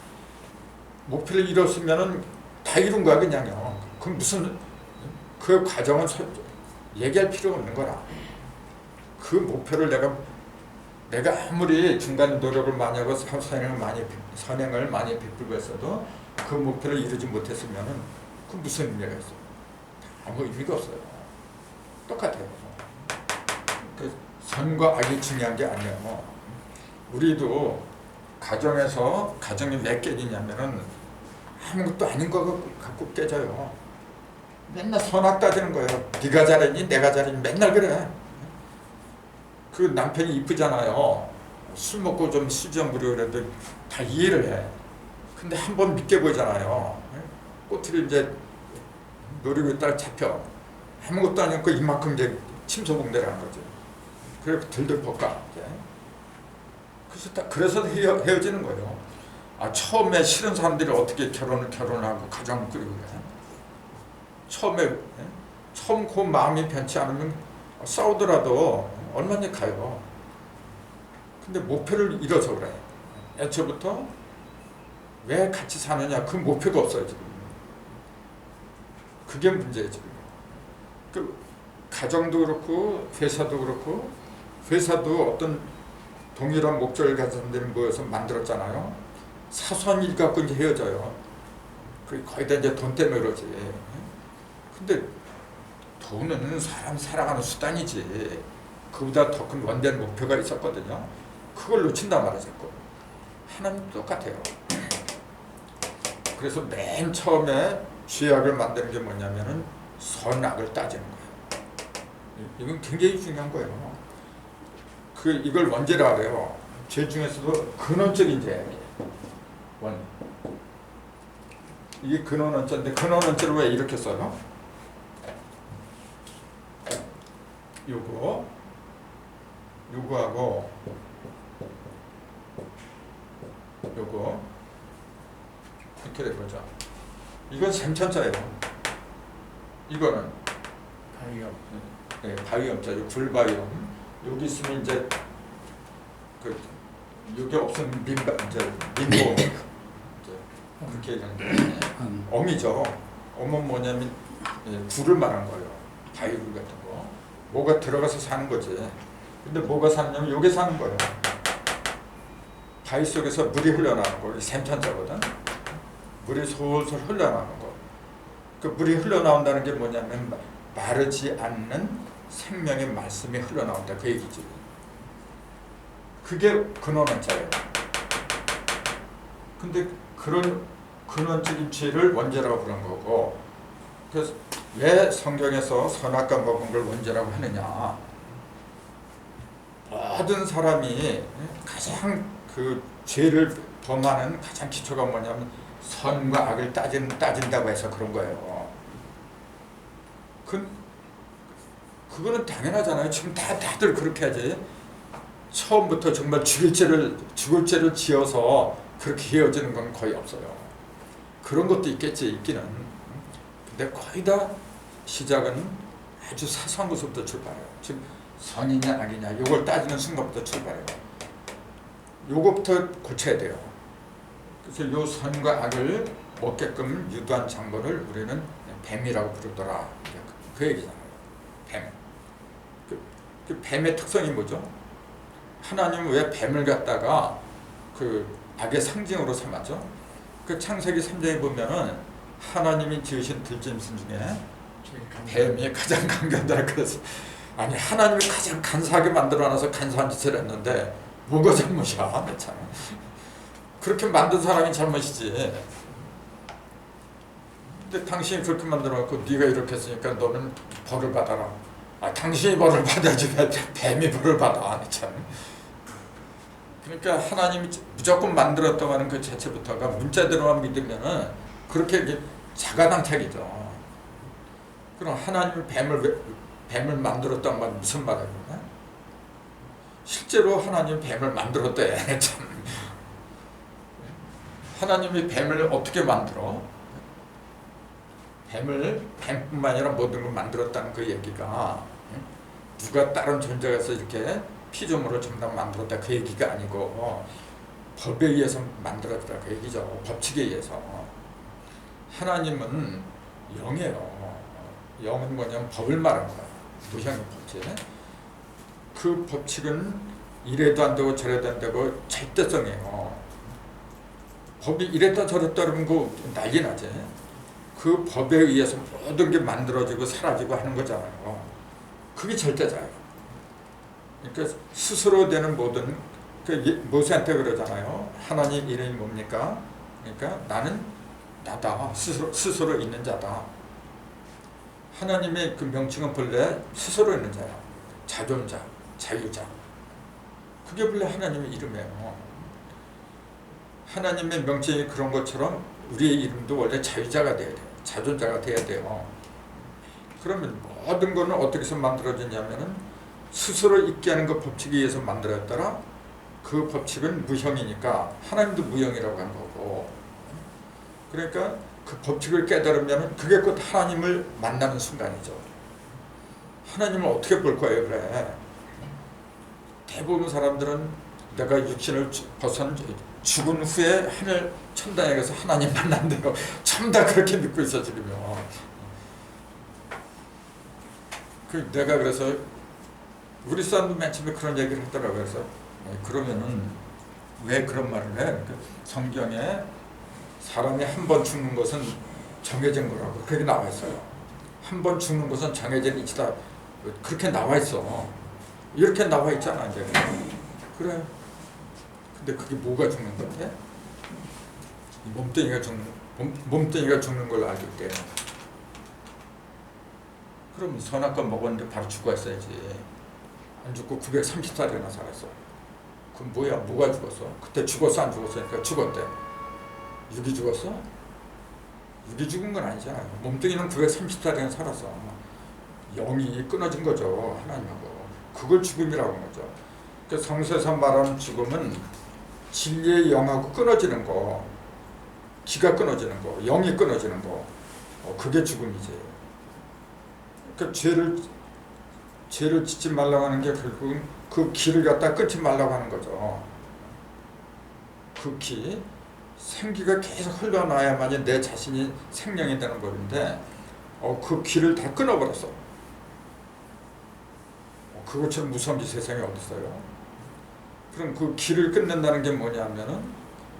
목표를 이뤘으면은 다 이룬 거야 그냥요. 그럼 무슨 그 과정은 얘기할 필요가 없는 거라. 그 목표를 내가 내가 아무리 중간에 노력을 많이 하고 선행을 많이 베풀고 했어도 그 목표를 이루지 못했으면은 그 무슨 의미가 있어? 아무 의미가 없어요. 똑같아요. 그 선과 악이 중요한 게 아니에요. 우리도 가정이 왜 깨지냐면은 아무것도 아닌 거 갖고 깨져요. 맨날 선악 따지는 거예요. 네가 잘했니? 내가 잘했니? 맨날 그래. 그 남편이 이쁘잖아요. 술 먹고 좀 수저 부리고 그래도 다 이해를 해. 근데 한 번 믿게 보이잖아요. 꼬투리 이제 노리고 있다가 잡혀. 아무것도 아니고 이만큼 이제 침소봉대를 하는 거죠. 그래 들들 볶아. 그래서 헤어지는 거예요. 처음에 싫은 사람들이 어떻게 결혼하고 가정을 꾸리고 그래. 처음 그 마음이 변치 않으면 싸우더라도 얼마나 가요. 근데 목표를 잃어서 그래. 애초부터 왜 같이 사느냐 그 목표가 없어요 지금. 그게 문제예요 지금. 그 가정도 그렇고 회사도 그렇고 회사도 어떤 동일한 목적을 가진 사람들이 모여서 만들었잖아요. 사소한 일 갖고 이제 헤어져요. 거의 다 이제 돈 때문에 그러지. 근데 돈은 사람 살아가는 수단이지. 그보다 더 큰 원대한 목표가 있었거든요. 그걸 놓친단 말이죠. 하나님 똑같아요. 그래서 맨 처음에 죄악을 만드는 게 뭐냐면은 선악을 따지는 거예요. 이건 굉장히 중요한 거예요. 이걸 원죄라 그래요. 죄 중에서도 근원적인 죄악이에요. 이게 근원원죄인데 근원원죄를 왜 이렇게 써요? 요거하고 요거 이렇게 된 거죠. 이건 샘천자예요. 이거는 바위엄. 네, 바위엄자죠. 불바위엄. 여기 있으면 이제 여기 없으면 민보 그렇게 얘기하는데 엄이죠. 엄은 뭐냐면 굴을 말한 거예요. 바위굴 같은 거. 뭐가 들어가서 사는 거지. 근데 뭐가 사느냐면 요게 사는 거예요. 바위 속에서 물이 흘러나오는 거. 샘천자거든. 물이 솔솔 흘러나오는 거. 그 물이 흘러나온다는 게 뭐냐면 마르지 않는 생명의 말씀이 흘러나온다. 그 얘기지. 그게 근원원자예요. 근데 그런 근원적인 죄를 원죄라고 부르는 거고, 그래서 왜 성경에서 선악과 먹은 걸 원죄라고 하느냐? 모든 사람이 가장 그 죄를 범하는 가장 기초가 뭐냐면 선과 악을 따진다고 해서 그런 거예요. 그거는 당연하잖아요. 지금 다들 그렇게 하지. 처음부터 정말 죽을 죄를 지어서 그렇게 헤어지는 건 거의 없어요. 그런 것도 있기는. 근데 거의 다 시작은 아주 사소한 것부터 출발해요. 지금 선이냐 악이냐 이걸 따지는 순간부터 출발해요. 요거부터 고쳐야 돼요. 그래서 요 선과 악을 먹게끔 유도한 장본을 우리는 뱀이라고 부르더라. 그 얘기잖아요. 뱀. 그 뱀의 특성이 뭐죠? 하나님은 왜 뱀을 갖다가 그 악의 상징으로 삼았죠? 그 창세기 3장에 보면은 하나님이 지으신 들짐승 중에 뱀이 가장 강경하다. 그래서 아니 하나님이 가장 간사하게 만들어놔서 간사한 짓을 했는데 뭐가 잘못이야? 참. 그렇게 만든 사람이 잘못이지. 근데 당신이 그렇게 만들어놓고 네가 이렇게 했으니까 너는 벌을 받아라. 당신이 벌을 받아야지 왜 뱀이 벌을 받아? 참. 그러니까 하나님이 무조건 말했다고 하는 그 자체부터가 문자대로만 믿으면은 그렇게 자가당착이죠. 그럼 하나님이 뱀을 만들었다는 말 무슨 말이에요? 실제로 하나님 뱀을 만들었대. 참. 하나님이 뱀을 어떻게 만들어? 뱀뿐만 아니라 모든 걸 만들었다는 그 얘기가 누가 다른 존재가서 이렇게 피조물을 전부 다 만들었다 그 얘기가 아니고 법에 의해서 만들었다 그 얘기죠. 법칙에 의해서. 하나님은 영이에요. 영은 뭐냐면 법을 말하는 거야. 무형의 법칙. 그 법칙은 이래도 안 되고 저래도 안 되고 절대성이에요. 법이 이랬다 저랬다 그러면 그 난리 나지. 그 법에 의해서 모든 게 만들어지고 사라지고 하는 거잖아요. 그게 절대자예요. 그러니까 스스로 되는 모든, 모세한테 그러잖아요. 하나님 이름이 뭡니까? 그러니까 나는 나다. 스스로 있는 자다. 하나님의 그 명칭은 본래 스스로 있는 자야. 자존자, 자유자. 그게 본래 하나님의 이름이에요. 하나님의 명칭이 그런 것처럼 우리의 이름도 원래 자유자가 돼야 돼요. 자존자가 돼야 돼요. 그러면 모든 거는 어떻게 해서 만들어지냐면은 스스로 있게 하는 그 법칙에 의해서 만들었더라. 그 법칙은 무형이니까 하나님도 무형이라고 하는 거고. 그러니까 그 법칙을 깨달으면 그게 곧 하나님을 만나는 순간이죠. 하나님을 어떻게 볼 거예요, 그래? 대부분 사람들은 내가 육신을 벗은 죽은 후에 하늘 천당에 가서 하나님 만난대요. 참 다 그렇게 믿고 있어 지금요. 내가 그래서 우리 사람도 맨 처음에 그런 얘기를 했더라고요. 그래서 그러면은 왜 그런 말을 해? 성경에 사람이 한 번 죽는 것은 정해진 거라고 그렇게 나와 있어요. 한 번 죽는 것은 정해진 이치다. 그렇게 나와 있어. 이렇게 나와 있잖아 이제. 그래. 근데 그게 뭐가 죽는 건데? 몸뚱이가 죽는 걸로 알기 때문에. 그럼 선악과 먹었는데 바로 죽었어야지. 안 죽고 930살이나 살았어. 그럼 뭐야? 뭐가 죽었어? 그때 죽었어 안 죽었어? 그러니까 죽었대. 육이 죽었어? 육이 죽은 건 아니잖아요. 몸뚱이는 930살이나 살았어. 영이 끊어진 거죠. 하나님하고. 그걸 죽음이라고 하는 거죠. 그 성서에서 말하는 죽음은 진리의 영하고 끊어지는 거, 기가 끊어지는 거, 영이 끊어지는 거, 그게 죽음이지. 그러니까 죄를 짓지 말라고 하는 게 결국은 그 기를 갖다 끊지 말라고 하는 거죠. 그 기, 생기가 계속 흘러나야만이 내 자신이 생명이 되는 법인데 그 기를 다 끊어버렸어. 그것처럼 무서운 게 세상에 어디 있어요? 그럼 그 기를 끊는다는 게 뭐냐면은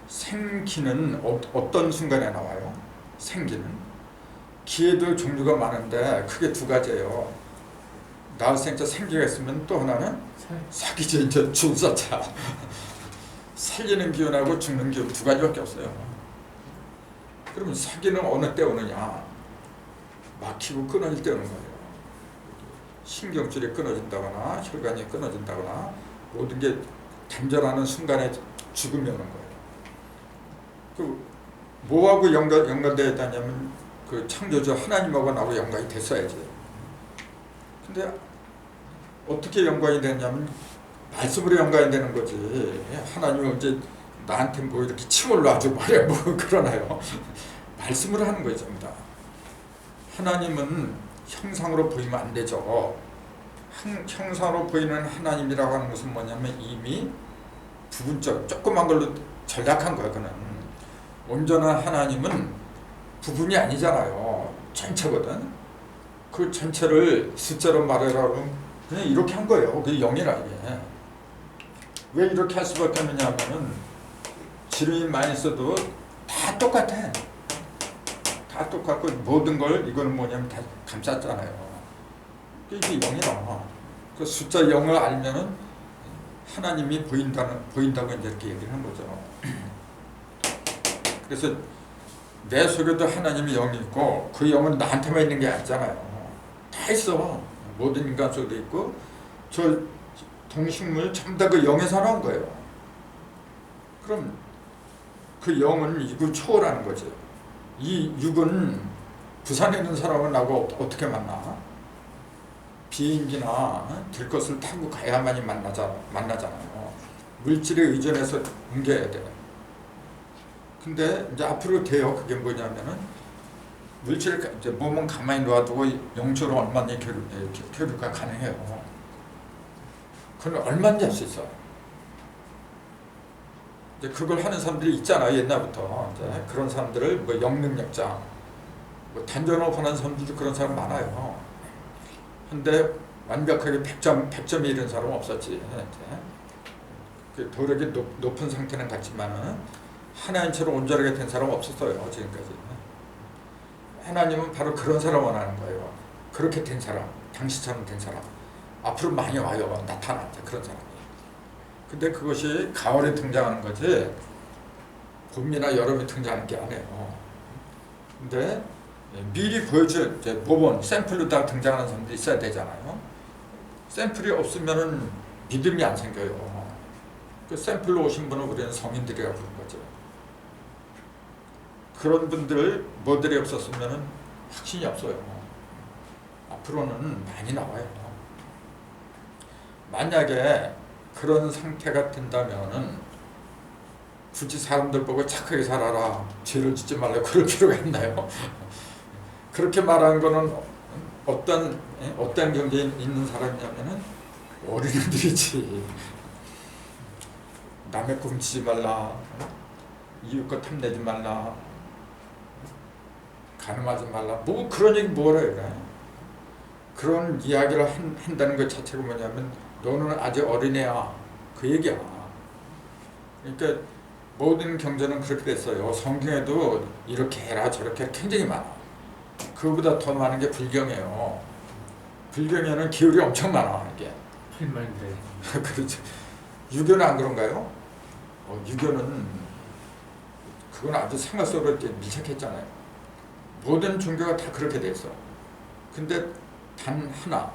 생기는 어떤 순간에 나와요? 생기는 기에도 종류가 많은데 크게 두 가지예요. 나생자 생기가 있으면 또 하나는 사기죠. 이제 죽사자. 살리는 기운하고 죽는 기운 두 가지밖에 없어요. 그러면 사기는 어느 때 오느냐? 막히고 끊어질 때 오는 거예요. 신경줄이 끊어진다거나 혈관이 끊어진다거나 모든 게 단절하는 순간에 죽음이 오는 거예요. 그 뭐하고 연관되어 있다냐면 그 창조주 하나님하고 나하고 연관이 됐어야지. 근데 어떻게 연관이 됐냐면 말씀으로 연관이 되는 거지. 하나님이 언제 나한테 뭐 이렇게 침을 놔주고 말이야 뭐 그러나요? 말씀으로 하는 거죠, 전부 다. 하나님은 형상으로 보이면 안 되죠. 형상으로 보이는 하나님이라고 하는 것은 뭐냐면 이미 부분적 조그만 걸로 전락한 거야. 그는 온전한 하나님은 부분이 아니잖아요. 전체거든. 그 전체를 숫자로 말하라고 그냥 이렇게 한 거예요. 그게 영이라 이게. 왜 이렇게 할 수밖에 없느냐 하면은 지름이 많이 써도 다 똑같아. 다 똑같고 모든 걸 이거는 뭐냐면 다 감쌌잖아요. 이게 영이라. 그 숫자 0을 알면은 하나님이 보인다고 이제 이렇게 얘기를 한 거죠. 그래서 내 속에도 하나님이 영이 있고 그 영은 나한테만 있는 게 아니잖아요. 다 있어. 모든 인간 속에도 있고 저 동식물 전부 다 그 영에서 나온 거예요. 그럼 그 영은 이걸 초월하는 거죠. 이 육은 부산에 있는 사람은 나하고 어떻게 만나? 비행기나 들것을 타고 가야만이 만나잖아요. 물질에 의존해서 옮겨야 돼. 근데 이제 앞으로 돼요. 그게 뭐냐면은 물질을 이제 몸은 가만히 놔두고 영적으로 얼마나 교류가 가능해요. 그건 얼마든지 할 수 있어. 이제 그걸 하는 사람들이 있잖아요. 옛날부터 이제 그런 사람들을 뭐 영능력자, 뭐 단전업 하는 사람들도 그런 사람 많아요. 근데 완벽하게 100점이 이런 사람은 없었지. 그 도력이 높은 상태는 같지만은 하나님처럼 온전하게 된 사람 없었어요 지금까지. 하나님은 바로 그런 사람 원하는 거예요. 그렇게 된 사람, 당신처럼 된 사람. 앞으로 많이 와요. 나타나죠 그런 사람이. 근데 그것이 가을에 등장하는 거지 봄이나 여름에 등장하는 게 아니에요. 근데 미리 보여줄 모범, 샘플로 다 등장하는 사람도 있어야 되잖아요. 샘플이 없으면은 믿음이 안 생겨요. 그 샘플로 오신 분은 우리는 성인들이라고 부르는 거죠. 그런 분들 모델이 없었으면은 확신이 없어요. 앞으로는 많이 나와요. 만약에 그런 상태가 된다면은 굳이 사람들 보고 착하게 살아라, 죄를 짓지 말라 그럴 필요가 있나요? 그렇게 말하는 거는 어떤 경계에 있는 사람이냐면은 어린이들이지. 남의 거 훔치지 말라, 이웃 거 탐내지 말라, 가늠하지 말라, 뭐 그런 얘기 뭐라 그래. 그런 이야기를 한다는 것 자체가 뭐냐면 너는 아직 어린애야 그 얘기야. 그러니까 모든 경전은 그렇게 됐어요. 성경에도 이렇게 해라 저렇게 해라 굉장히 많아. 그거보다 더 많은 게 불경이에요. 불경에는 기울이 엄청 많아 이게. 필말인데. 그렇죠. 유교는 안 그런가요? 유교는 그건 아주 생활 속으로 이렇게 밀착했잖아요. 모든 종교가 다 그렇게 돼 있어. 근데 단 하나,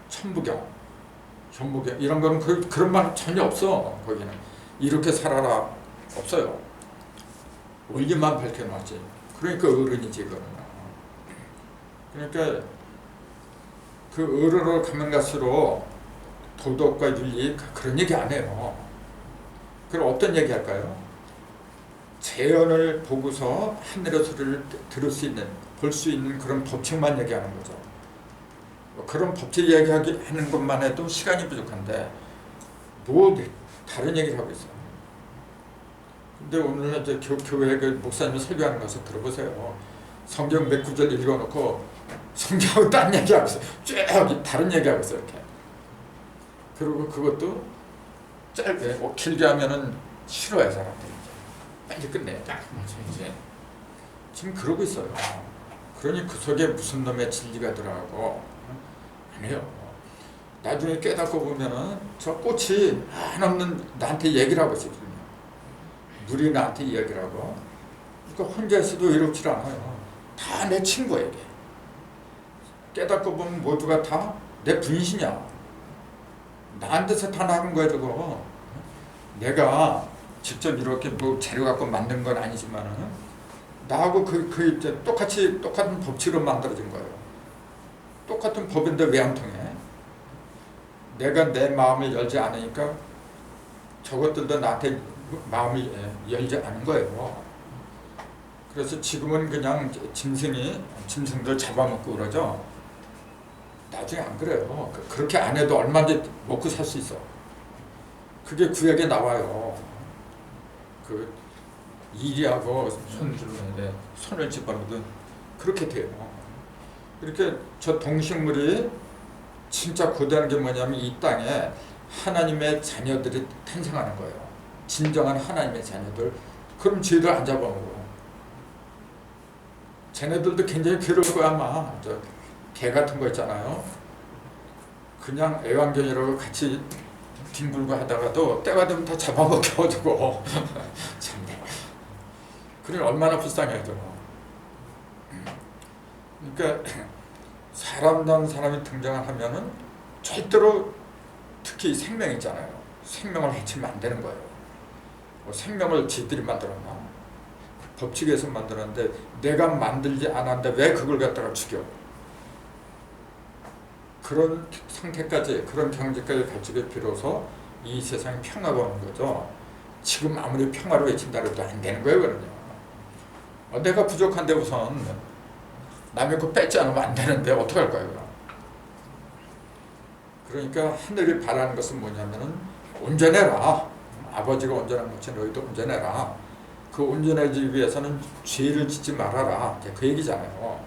천부경, 현무경 이런 거는 그런 말 전혀 없어. 거기는 이렇게 살아라 없어요. 원리만 밝혀놨지. 그러니까 어른이지 그거는. 그러니까 그 어른으로 가면 갈수록 도덕과 윤리 그런 얘기 안 해요. 그럼 어떤 얘기 할까요? 재현을 보고서 하늘의 소리를 들을 수 있는, 볼 수 있는 그런 법칙만 얘기하는 거죠. 그런 법칙 이야기하는 것만 해도 시간이 부족한데 뭐 다른 얘기를 하고 있어요. 근데 오늘 이제 교회 그 목사님이 설교하는 것을 들어보세요. 성경 몇 구절 읽어놓고 성경하고 딴 얘기하고 있어요. 쭉 다른 얘기하고 있어요. 이렇게. 그리고 그것도 짧게 길게 하면은 싫어해 사람들이. 빨리 끝내자. 이제 지금 그러고 있어요. 그러니 그 속에 무슨 놈의 진리가 들어가고 아니에요. 나중에 깨닫고 보면은 저 꽃이 한없는 나한테 얘기를 하고 있어요. 물이 나한테 얘기를 하고. 그러니까 혼자 있어도 이렇지 않아요. 다 내 친구야 이게. 깨닫고 보면 모두가 다 내 분신이야. 나한테서 다 나간 거야 저거. 내가 직접 이렇게 뭐 재료 갖고 만든 건 아니지만은 나하고 그 이제 똑같은 법칙으로 만들어진 거예요. 똑같은 법인데 왜 안 통해? 내가 내 마음을 열지 않으니까 저것들도 나한테 마음을 열지 않은 거예요. 그래서 지금은 그냥 짐승들 잡아먹고 그러죠. 나중에 안 그래요. 그렇게 안 해도 얼마든지 먹고 살 수 있어. 그게 구약에 나와요. 그 이리하고 손을 집어넣든 그렇게 돼요. 이렇게 저 동식물이 진짜 고대한 게 뭐냐면 이 땅에 하나님의 자녀들이 탄생하는 거예요. 진정한 하나님의 자녀들. 그럼 쟤들 안 잡아먹어. 쟤네들도 굉장히 괴로울 거야 아마. 저 개 같은 거 있잖아요. 그냥 애완견이라고 같이 뒹굴고 하다가도 때가 되면 다 잡아먹혀가지고 참네. 그래 얼마나 불쌍해 저거. 그러니까 사람다운 사람이 등장하면은 절대로 특히 생명 있잖아요. 생명을 해치면 안 되는 거예요. 생명을 지들이 만들었나? 법칙에서 만들었는데 내가 만들지 않았는데 왜 그걸 갖다가 죽여? 그런 상태까지, 그런 경지까지 갖추게 비로소 이 세상에 평화가 오는 거죠. 지금 아무리 평화를 외친다 해도 안 되는 거예요, 그럼요. 내가 부족한데 우선 남의 거 뺏지 않으면 안 되는데 어떡할 거예요, 그럼? 그러니까 하늘이 바라는 것은 뭐냐면은 온전해라. 아버지가 온전한 것처럼 너희도 온전해라. 그 온전해지기 위해서는 죄를 짓지 말아라. 그 얘기잖아요.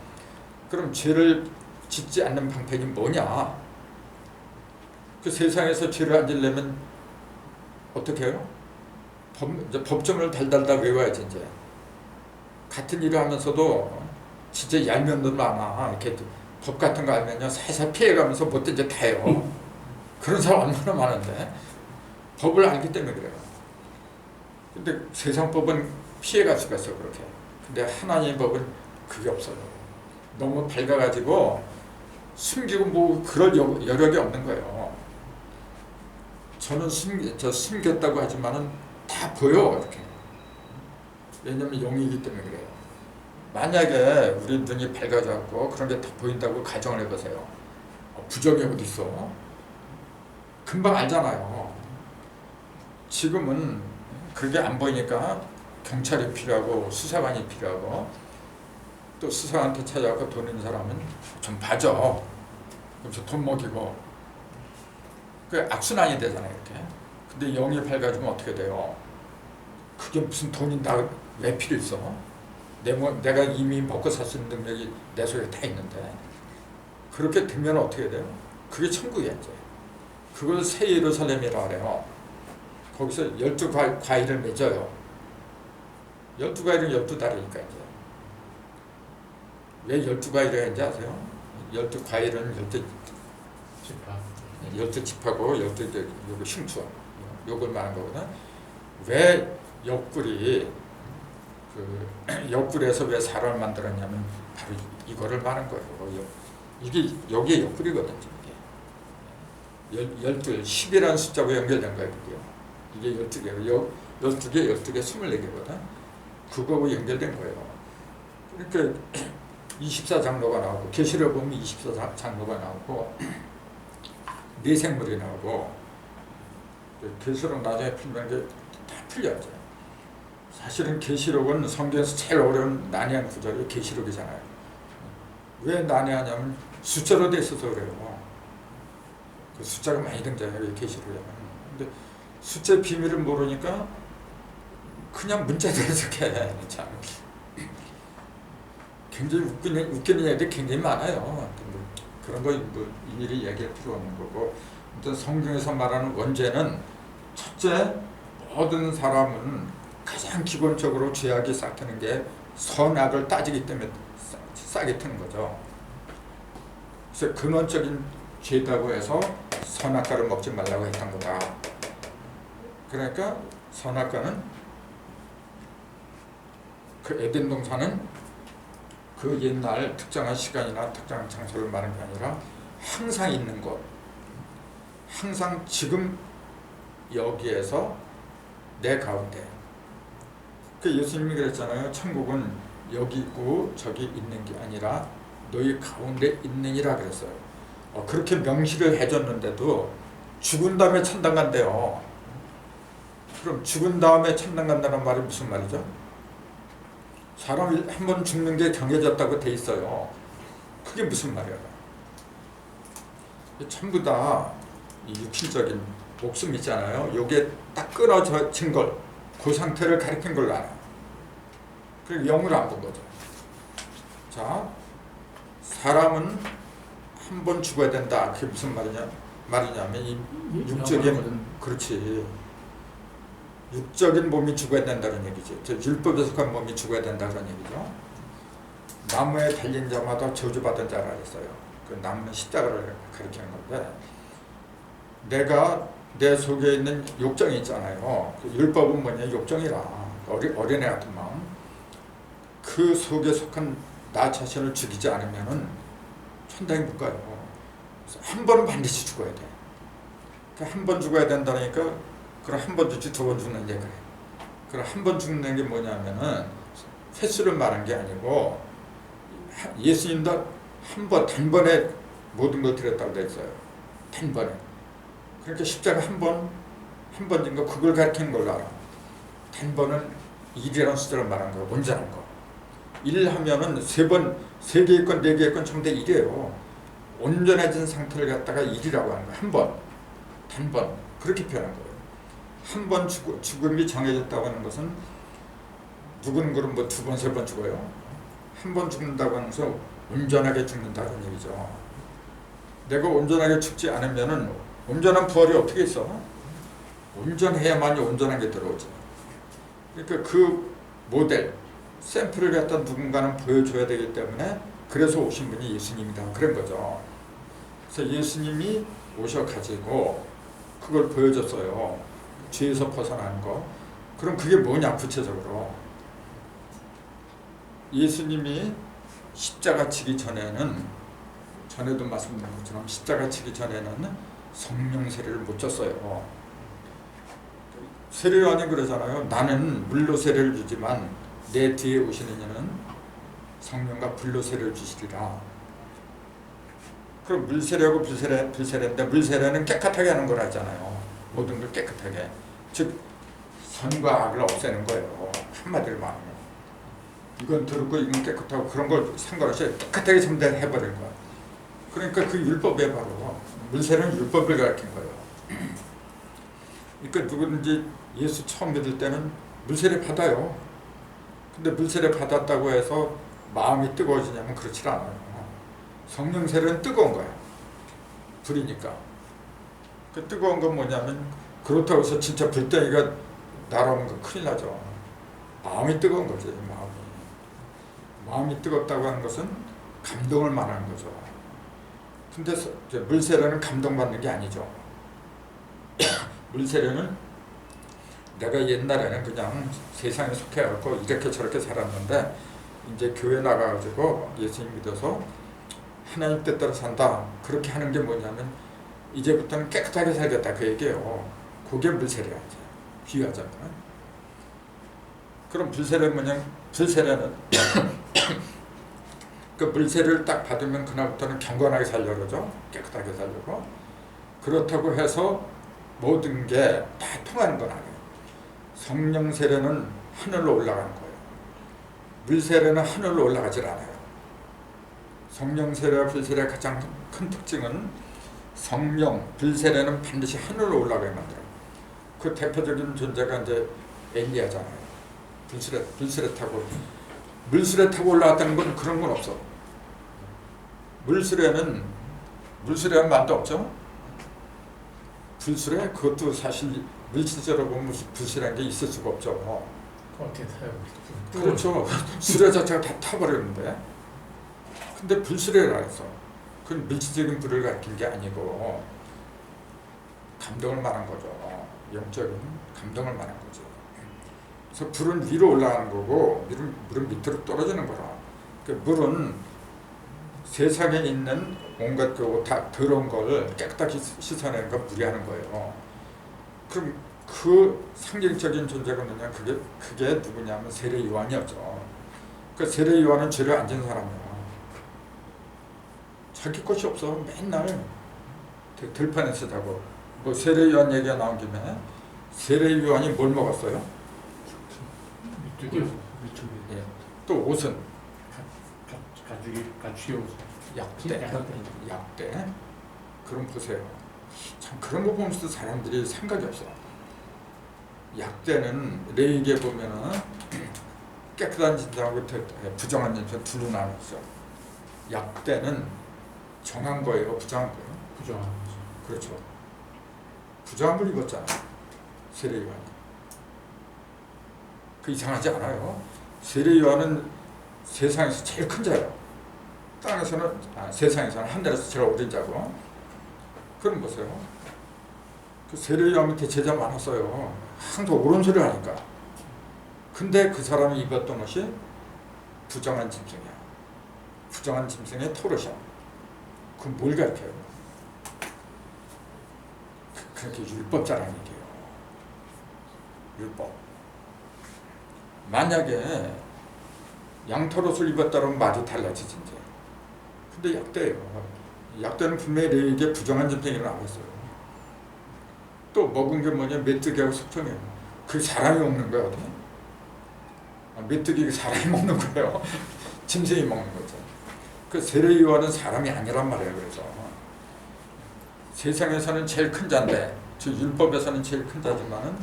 그럼 죄를 짓지 않는 방법이 뭐냐? 그 세상에서 죄를 안 지려면 어떻게 해요? 이제 법점을 달달달 외워야지 이제. 같은 일을 하면서도 진짜 얄미운 놈 많아. 이렇게 법 같은 거 알면요 살살 피해가면서 못된 짓 다 해요. 그런 사람 얼마나 많은데 법을 알기 때문에 그래요. 근데 세상 법은 피해갈 수가 있어 그렇게. 근데 하나님의 법은 그게 없어요. 너무 밝아가지고 숨기고 뭐 그럴 여력이 없는 거예요. 저는 숨겼다고 하지만은 다 보여 이렇게. 왜냐면 영이기 때문에 그래요. 만약에 우리 눈이 밝아져갖고 그런 게 다 보인다고 가정을 해보세요. 부정이 어디 있어? 금방 알잖아요. 지금은 그게 안 보이니까 경찰이 필요하고 수사관이 필요하고 또 수사관한테 찾아가고 돈 있는 사람은 좀 봐줘. 그래서 돈 먹이고 그 악순환이 되잖아요 이렇게. 근데 영이 밝아지면 어떻게 돼요? 그게 무슨 돈이 왜 필요 있어? 내가 이미 먹고 살 수 있는 능력이 내 속에 다 있는데 그렇게 되면 어떻게 돼요? 그게 천국이야 이제. 그걸 새 예루살렘이라고 해요. 거기서 12과일을 맺어요. 12과일은 12달이니까 이제. 왜 12과일을 했는지 아세요? 12과일은 12지파고 12 요거 흉추 요걸 말한 거거든. 왜 옆구리 옆구리에서 왜 사람을 만들었냐면 바로 이거를 말한 거예요. 이게 여기에 옆구리거든요. 이게 12, 10이라는 숫자고 연결된 거예요. 이게 12개예요. 12개, 24개거든. 그거하고 연결된 거예요. 그러니까 24장로가 나오고 계시록 보면 24장로가 나오고 내생물이 나오고 계시록 나중에 풀면 게 다 풀려야죠. 사실은 계시록은 성경에서 제일 어려운 난해한 구절이 계시록이잖아요. 왜 난해하냐면 숫자로 돼 있어서 그래요. 그 숫자가 많이 등장해요 계시록에는. 근데 숫자의 비밀을 모르니까 그냥 문자대로 해석해. 참 굉장히 웃기는 애들이 굉장히 많아요. 그런 거 일일이 얘기할 필요 없는 거고. 아무튼 성경에서 말하는 원죄는 첫째 모든 사람은 가장 기본적으로 죄악이 싹트는 게 선악을 따지기 때문에 싹이 트는 거죠. 그래서 근원적인 죄다고 해서 선악과를 먹지 말라고 했던 거다. 그러니까 선악과는 그 에덴 동산은 그 옛날 특정한 시간이나 특정한 장소를 말하는 게 아니라 항상 있는 것, 항상 지금 여기에서 내 가운데. 그 예수님이 그랬잖아요. 천국은 여기 있고 저기 있는 게 아니라 너희 가운데 있느니라 그랬어요. 그렇게 명시를 해줬는데도 죽은 다음에 천당 간대요. 그럼 죽은 다음에 천당 간다는 말이 무슨 말이죠? 사람이 한 번 죽는 게 정해졌다고 돼 있어요. 그게 무슨 말이야? 전부 다 육신적인 목숨 있잖아요. 요게 딱 끊어진 걸, 그 상태를 가리킨 걸로 알아요. 그리고 영을 안 본 거죠. 자, 사람은 한 번 죽어야 된다. 그게 무슨 말이냐면 이 육적인, 그렇지. 육적인 몸이 죽어야 된다는 얘기죠. 율법에 속한 몸이 죽어야 된다는 얘기죠. 나무에 달린 자마다 저주받은 자라 했어요. 그 나무는 십자가를 가리키는 건데, 내가 내 속에 있는 욕정이 있잖아요. 그 율법은 뭐냐? 욕정이라. 어린애 같은 마음. 그 속에 속한 나 자신을 죽이지 않으면은 천당에 못 가요. 한 번은 반드시 죽어야 돼. 한 번 죽어야 된다니까. 그럼 한 번 죽지 두 번 죽는 게 그래. 그럼 한 번 죽는 게 뭐냐면은 횟수를 말한 게 아니고 예수님도 한 번, 단번에 모든 걸 드렸다고 돼 있어요. 단번에. 그러니까 십자가 한 번인 거 그걸 가리키는 걸로 알아. 단번은 1이라는 숫자를 말한 거예요. 온전한 거. 1 하면은 세 개 있건 네 개 있건 전부 다 1이에요. 온전해진 상태를 갖다가 1이라고 하는 거예요. 한 번. 단번. 그렇게 표현한 거예요. 한 번 죽음이 정해졌다고 하는 것은 누구는 그럼 뭐 두 번, 세 번 죽어요. 한 번 죽는다고 하면서 온전하게 죽는다는 얘기죠. 내가 온전하게 죽지 않으면은 온전한 부활이 어떻게 있어? 온전해야만이 온전한 게 들어오죠. 그러니까 그 모델, 샘플을 갖다 누군가는 보여줘야 되기 때문에 그래서 오신 분이 예수님이다 그런 거죠. 그래서 예수님이 오셔가지고 그걸 보여줬어요. 죄에서 벗어나는 거. 그럼 그게 뭐냐 구체적으로. 예수님이 십자가 지기 전에는, 전에도 말씀드린 것처럼 십자가 지기 전에는 성령 세례를 못 줬어요. 세례요한이 그러잖아요. 나는 물로 세례를 주지만 내 뒤에 오시는 이는 성령과 불로 세례를 주시리라. 그럼 물세례하고 불세례인데 물세례는 깨끗하게 하는 걸 하잖아요. 모든 걸 깨끗하게. 즉 선과 악을 없애는 거예요. 한마디로 말하면. 이건 더럽고 이건 깨끗하고 그런 걸 상관없이 깨끗하게 해버릴 거야. 그러니까 그 율법에 바로 물세례는 율법을 가르친 거예요. 그러니까 누구든지 예수 처음 믿을 때는 물세례 받아요. 근데 물세례 받았다고 해서 마음이 뜨거워지냐면 그렇지 않아요. 성령 세례는 뜨거운 거야. 불이니까. 그 뜨거운 건 뭐냐면 그렇다고 해서 진짜 불덩이가 날아오는 거 큰일 나죠. 마음이 뜨거운 거지. 마음이 뜨겁다고 하는 것은 감동을 말하는 거죠. 근데 물세례는 감동받는 게 아니죠. 물세례는 내가 옛날에는 그냥 세상에 속해갖고 이렇게 저렇게 살았는데 이제 교회 나가가지고 예수님 믿어서 하나님 뜻대로 산다. 그렇게 하는 게 뭐냐면 이제부터는 깨끗하게 살겠다 그 얘기예요. 그게 물세례야. 비유하자면. 그럼 불세례는 뭐냐? 불세례는 그 물세례를 딱 받으면 그날부터는 경건하게 살려고 그러죠. 깨끗하게 살려고. 그렇다고 해서 모든 게 다 통하는 건 아니에요. 성령 세례는 하늘로 올라가는 거예요. 물세례는 하늘로 올라가질 않아요. 성령 세례와 불세례의 가장 큰 특징은 성령, 불세례는 반드시 하늘로 올라가게 만들어요. 그 대표적인 존재가 이제 엘리야잖아요. 불수레 타고. 물수레 타고 올라갔다는 건 그런 건 없어. 물수레는 말도 없죠. 불수레? 그것도 사실 물질적으로 보면 불수레라는 게 있을 수가 없죠. 어떻게 타요? 그렇죠. 수레 자체가 다 타버리는데. 근데 불수레라 해서 그건 물질적인 불을 가리킨 게 아니고 감동을 말한 거죠. 영적인 감동을 말한 거죠. 그래서 불은 위로 올라가는 거고 물은 밑으로 떨어지는 거라. 그 물은 세상에 있는 온갖 다 더러운 걸 깨끗하게 씻어내는 건 물이 하는 거예요. 그럼 그 상징적인 존재가 뭐냐? 그게 누구냐면 세례 요한이었죠. 그 세례 요한은 죄를 안 지은 사람이야. 자기 것이 없어. 맨날 들판에서 자고. 뭐 세례 요한 얘기가 나온 김에 세례 요한이 뭘 먹었어요? 밑쪽에 예. 또 옷은 가죽이 옷. 약대. 그럼 보세요. 참 그런 거 보면서도 사람들이 생각이 없어. 약대는 레위기에 보면은 깨끗한 진정하고 부정한 진정 둘로 나뉘었어. 약대는 정한 거예요, 부정한 거예요? 부정한 거죠. 그렇죠. 부정한 걸 입었잖아. 세례 요한이. 그 이상하지 않아요. 세례 요한은 세상에서 제일 큰 자예요. 세상에서는 하늘에서 제일 어린 자고. 그럼 보세요. 그 세례 요한 밑에 제자 많았어요. 항상 옳은 소리를 하니까. 근데 그 사람이 입었던 옷이 부정한 짐승이야. 부정한 짐승의 털옷이야. 그럼 뭘 가르쳐요? 그렇게 율법자라는 얘기예요. 율법. 만약에 양털옷을 입었다면 말이 달라지지 이제. 근데 약대예요. 약대는 분명히 레위기에 부정한 짐승이 나왔어요. 또 먹은 게 뭐냐? 메뚜기하고 석청이에요. 그 사람이 먹는 거야 어디? 메뚜기가 사람이 먹는 거예요. 짐승이 먹는 거죠. 그 세례 요한은 사람이 아니란 말이에요. 그래서 세상에서는 제일 큰 자인데, 즉 율법에서는 제일 큰 자지만은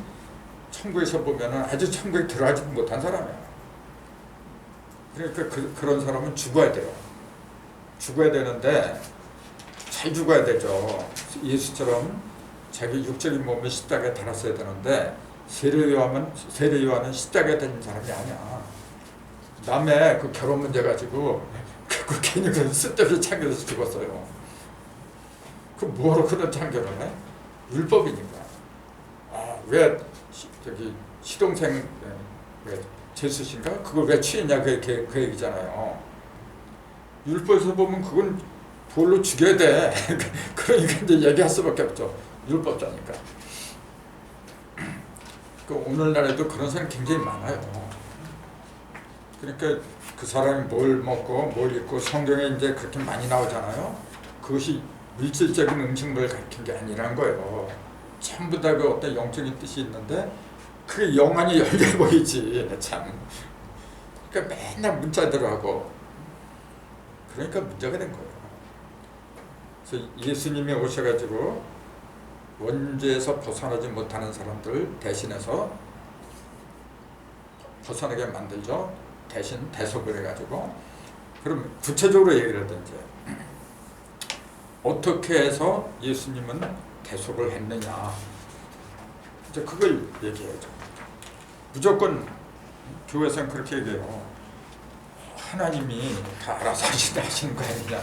천국에서 보면은 아주 천국에 들어가지 못한 사람이야. 그러니까 그런 사람은 죽어야 돼요. 죽어야 되는데 잘 죽어야 되죠. 예수처럼 자기 육적인 몸에 십자가에 달았어야 되는데 세례요한은 십자가에 달린 사람이 아니야. 남의 그 결혼 문제 가지고 그 괜히 그 쓸데없이 참겨서 죽었어요. 그 뭐로 그런 참견을 해? 율법이니까. 왜 저기 시동생 왜 제수신가? 그걸 왜 취했냐 그 얘기잖아요. 율법에서 보면 그건 돌로 죽여야 돼. 그러니까 이제 얘기할 수밖에 없죠. 율법자니까. 그 오늘날에도 그런 사람이 굉장히 많아요. 그러니까 그 사람이 뭘 먹고 뭘 입고 성경에 이제 그렇게 많이 나오잖아요. 그것이 물질적인 음식물을 가리킨 게 아니라는 거예요. 전부 다 그 어떤 영적인 뜻이 있는데 그게 영안이 열려 보이지. 참. 그러니까 맨날 문자대로 하고 그러니까 문제가 된 거예요. 그래서 예수님이 오셔가지고 원죄에서 벗어나지 못하는 사람들 대신해서 벗어나게 만들죠. 대신 대속을 해가지고. 그럼 구체적으로 얘기를 하든지 어떻게 해서 예수님은 대속을 했느냐, 이제 그걸 얘기해야죠. 무조건 교회에서는 그렇게 얘기해요. 하나님이 다 알아서 하시는 거 아니냐.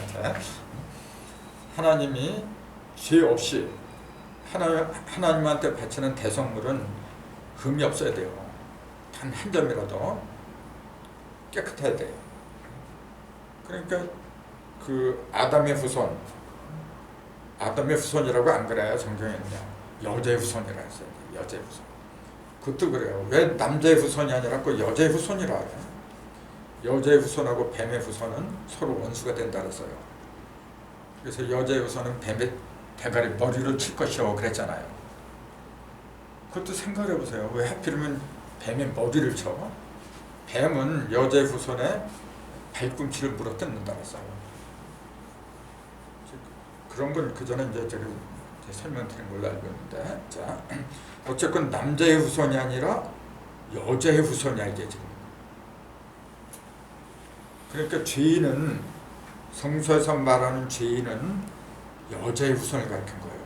하나님이 죄 없이 하나님한테 바치는 대성물은 흠이 없어야 돼요. 단 한 점이라도 깨끗해야 돼요. 그러니까 그 아담의 후손이라고 안 그래요. 성경에는요. 여자의 후손이라 했어요. 여자의 후손. 그것도 그래요. 왜 남자의 후손이 아니라 그 여자의 후손이라 해요. 여자의 후손하고 뱀의 후손은 서로 원수가 된다 그랬어요. 그래서 여자의 후손은 뱀의 대가리 머리를 칠 것이라고 그랬잖아요. 그것도 생각을 해보세요. 왜 하필이면 뱀의 머리를 쳐? 뱀은 여자의 후손의 발꿈치를 물어뜯는다 그랬어요. 그런 건 그전에 이제 제가 설명드린 걸로 알고 있는데, 자, 어쨌건 남자의 후손이 아니라 여자의 후손이야 이게 지금. 그러니까 죄인은, 성서에서 말하는 죄인은 여자의 후손을 가리킨 거예요.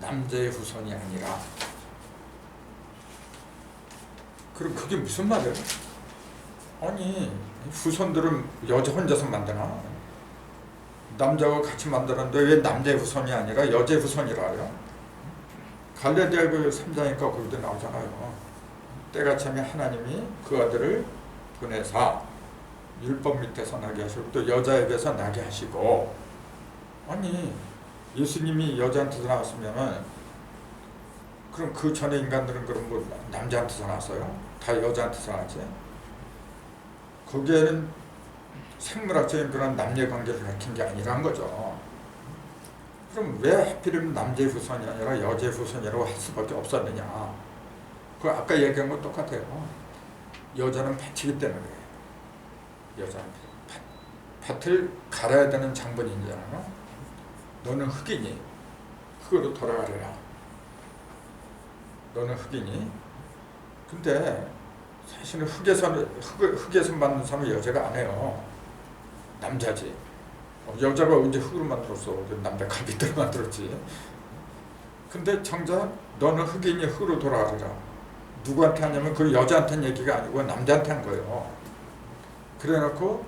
남자의 후손이 아니라. 그럼 그게 무슨 말이에요? 아니, 후손들은 여자 혼자서 만드나? 남자와 같이 만드는데 왜 남자의 후손이 아니라 여자의 후손이라요? 갈라디아 3장이니까 거기도 나오잖아요. 때가 차면 하나님이 그 아들을 보내사 율법 밑에서 나게 하시고 또 여자에게서 나게 하시고. 아니, 예수님이 여자한테서 나왔으면은 그럼 그 전에 인간들은 그럼 뭐 남자한테서 나왔어요? 다 여자한테서 나왔지? 거기에는 생물학적인 그런 남녀 관계를 가르친 게 아니란 거죠. 그럼 왜 하필이면 남자의 후손이 아니라 여자의 후손이라고 할 수밖에 없었느냐? 그 아까 얘기한 건 똑같아요. 여자는 밭이기 때문에 그래요. 여자는 밭을 갈아야 되는 장본인이잖아요. 너는 흙이니 흙으로 돌아가려라. 너는 흙이니. 근데 사실은 흙에서 만든 사람은 여자가 안 해요. 남자지. 여자가 언제 흙으로 만들었어? 남자 갈비뼈로 만들었지. 근데 정작 너는 흙이니 흙으로 돌아가라. 누구한테 하냐면 그 여자한테는 얘기가 아니고 남자한테 한 거예요. 그래놓고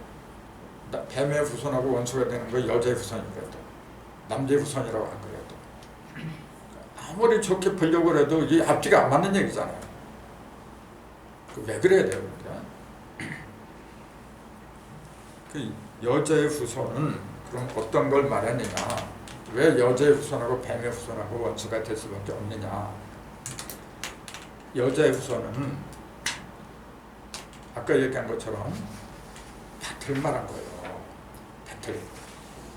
뱀의 후손하고 원수가 되는 거 여자의 후손이라도 남자의 후손이라고 안 그래도 아무리 좋게 보려고 해도 이 앞뒤가 안 맞는 얘기잖아요. 왜 그래야 돼요? 그 여자의 후손은 그럼 어떤 걸 말하느냐? 왜 여자의 후손하고 뱀의 후손하고 원수가 될 수밖에 없느냐? 여자의 후손은 아까 얘기한 것처럼 밭을 말한 거예요.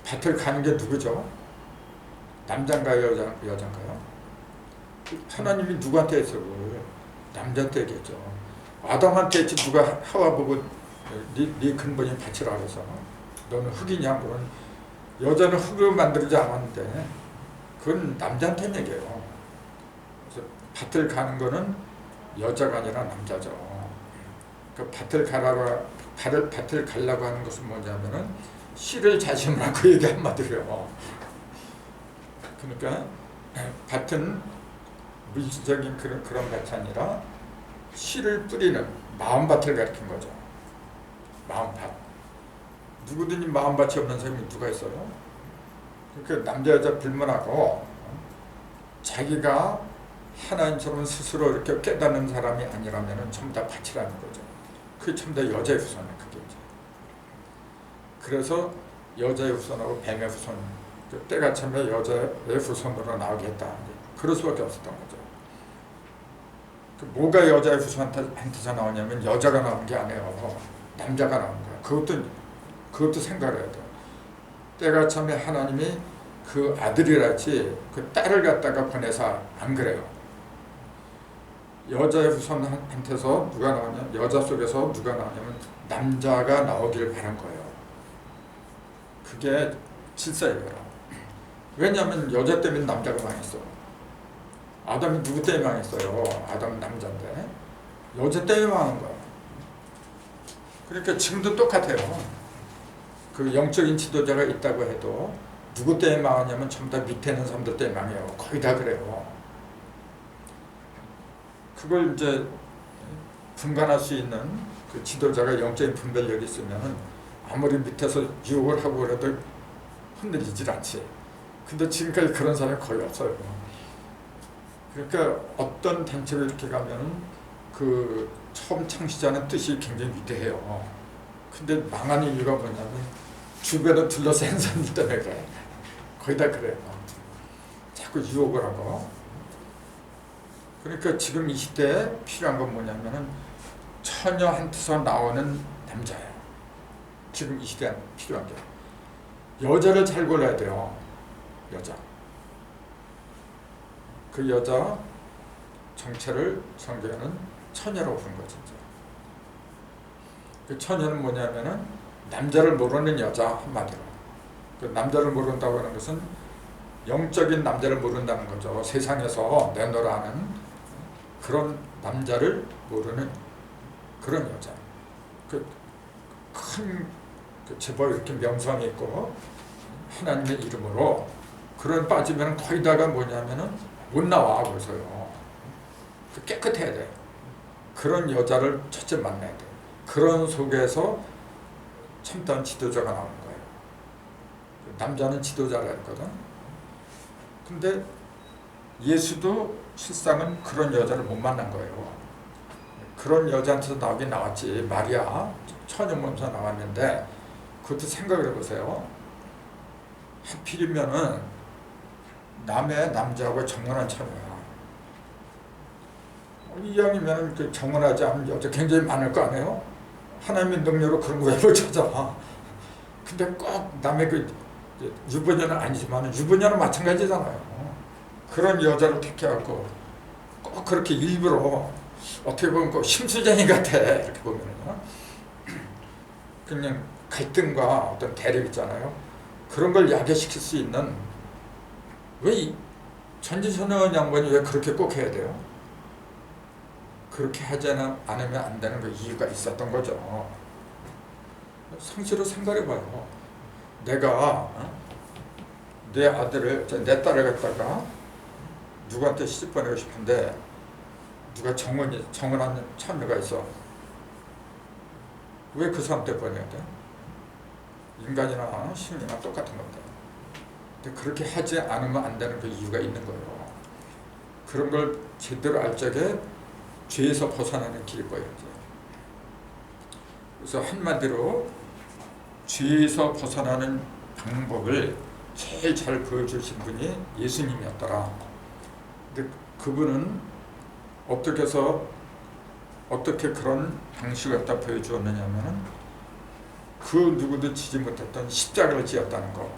밭을 가는 게 누구죠? 남자인가요? 여자인가요? 하나님이 누구한테 했어요? 남자한테 얘기했죠. 아담한테 했지 누가 하와 보고 네 근본이 밭이라 그래서 너는 흙이냐? 물은 여자는 흙으로 만들지 않았는데 그건 남자한테 얘기해요. 그래서 밭을 가는 거는 여자가 아니라 남자죠. 그 밭을 가려고 하는 것은 뭐냐면은 씨를 자심하고 얘기 한마디로요. 그러니까 밭은 물질적인 그런 밭이 아니라 씨를 뿌리는 마음밭을 가리킨 거죠. 마음밭. 누구든지 마음밭이 없는 사람이 누가 있어요? 그 남자 여자 불문하고 자기가 하나님처럼 스스로 이렇게 깨닫는 사람이 아니라면 전부 다 밭이라는 거죠. 그게 전부 다 여자의 후손은 그게 이제. 그래서 여자의 후손하고 뱀의 후손, 때가 참에 여자의 후손으로 나오겠다. 그럴 수밖에 없었던 거죠. 뭐가 여자의 후손한테서 나오냐면 여자가 나온 게 아니에요. 남자가 나온 거예요. 그것도 생각을 해야 돼요. 때가 참에 하나님이 그 아들이랄지 그 딸을 갖다가 보내서 안 그래요. 여자의 후손한테서 누가 나오냐, 여자 속에서 누가 나오냐면 남자가 나오길 바란 거예요. 그게 질서예요. 왜냐하면 여자 때문에 남자가 망했어. 아담이 누구 때문에 망했어요? 아담은 남자인데 여자 때문에 망한 거야. 그러니까 지금도 똑같아요. 그 영적인 지도자가 있다고 해도 누구 때문에 망하냐면 전부 다 밑에 있는 사람들 때문에 망해요. 거의 다 그래요. 그걸 이제 분간할 수 있는 그 지도자가 영적인 분별력이 있으면 아무리 밑에서 유혹을 하고 그래도 흔들리질 않지. 근데 지금까지 그런 사람이 거의 없어요. 그러니까 어떤 단체를 이렇게 가면은 그 처음 창시자는 뜻이 굉장히 위대해요. 근데 망하는 이유가 뭐냐면 주변에 둘러싼 사람들 때문에 그래. 거의 다 그래요. 자꾸 유혹을 하고. 그러니까 지금 이 시대에 필요한 건 뭐냐면은 처녀한테서 나오는 남자예요. 지금 이 시대에 필요한 게. 여자를 잘 골라야 돼요. 여자. 그 여자 정체를 성경에는 처녀라고 부른 거죠. 그 처녀는 뭐냐면은 남자를 모르는 여자 한마디로. 그 남자를 모른다고 하는 것은 영적인 남자를 모른다는 거죠. 세상에서 내놓으라는 그런 남자를 모르는 그런 여자. 그 큰 제법 이렇게 명성이 있고 하나님의 이름으로 그런 빠지면 거의 다가 뭐냐면은 못 나와. 그래서요. 깨끗해야 돼. 그런 여자를 첫째 만나야 돼. 그런 속에서 참다운 지도자가 나오는 거예요. 남자는 지도자라 했거든. 근데 예수도 실상은 그런 여자를 못 만난 거예요. 그런 여자한테서 나오긴 나왔지. 마리아 처녀 몸에서 나왔는데 그것도 생각을 해보세요. 하필이면은 남의 남자하고 정혼한 처녀야. 이왕이면 그 정혼하지 않은 여자 굉장히 많을 거 아니에요? 하나님의 능력으로 그런 거 왜 못 찾아? 근데 꼭 남의 그 유부녀는 아니지만 유부녀는 마찬가지잖아요. 그런 여자를 택해갖고 꼭 그렇게 일부러 어떻게 보면 그 심수쟁이 같아. 이렇게 보면은 그냥 갈등과 어떤 대립 있잖아요. 그런 걸 야기시킬 수 있는 왜 전지전능한 양반이 왜 그렇게 꼭 해야 돼요? 그렇게 하지 않으면 안 되는 그 이유가 있었던 거죠. 상식으로 생각해봐요. 내가 내 아들을, 내 딸을 갖다가 누구한테 시집 보내고 싶은데 누가 정혼한 처녀가 있어. 왜 그 사람한테 보내야 돼? 인간이나 신이나 똑같은 겁니다. 근데 그렇게 하지 않으면 안 되는 그 이유가 있는 거예요. 그런 걸 제대로 알 적에 죄에서 벗어나는 길일 거예요. 그래서 한마디로 죄에서 벗어나는 방법을 제일 잘 보여주신 분이 예수님이었더라. 근데 그분은 어떻게 그런 방식을 갖다 보여주었느냐면은 그 누구도 지지 못했던 십자가를 지었다는 거.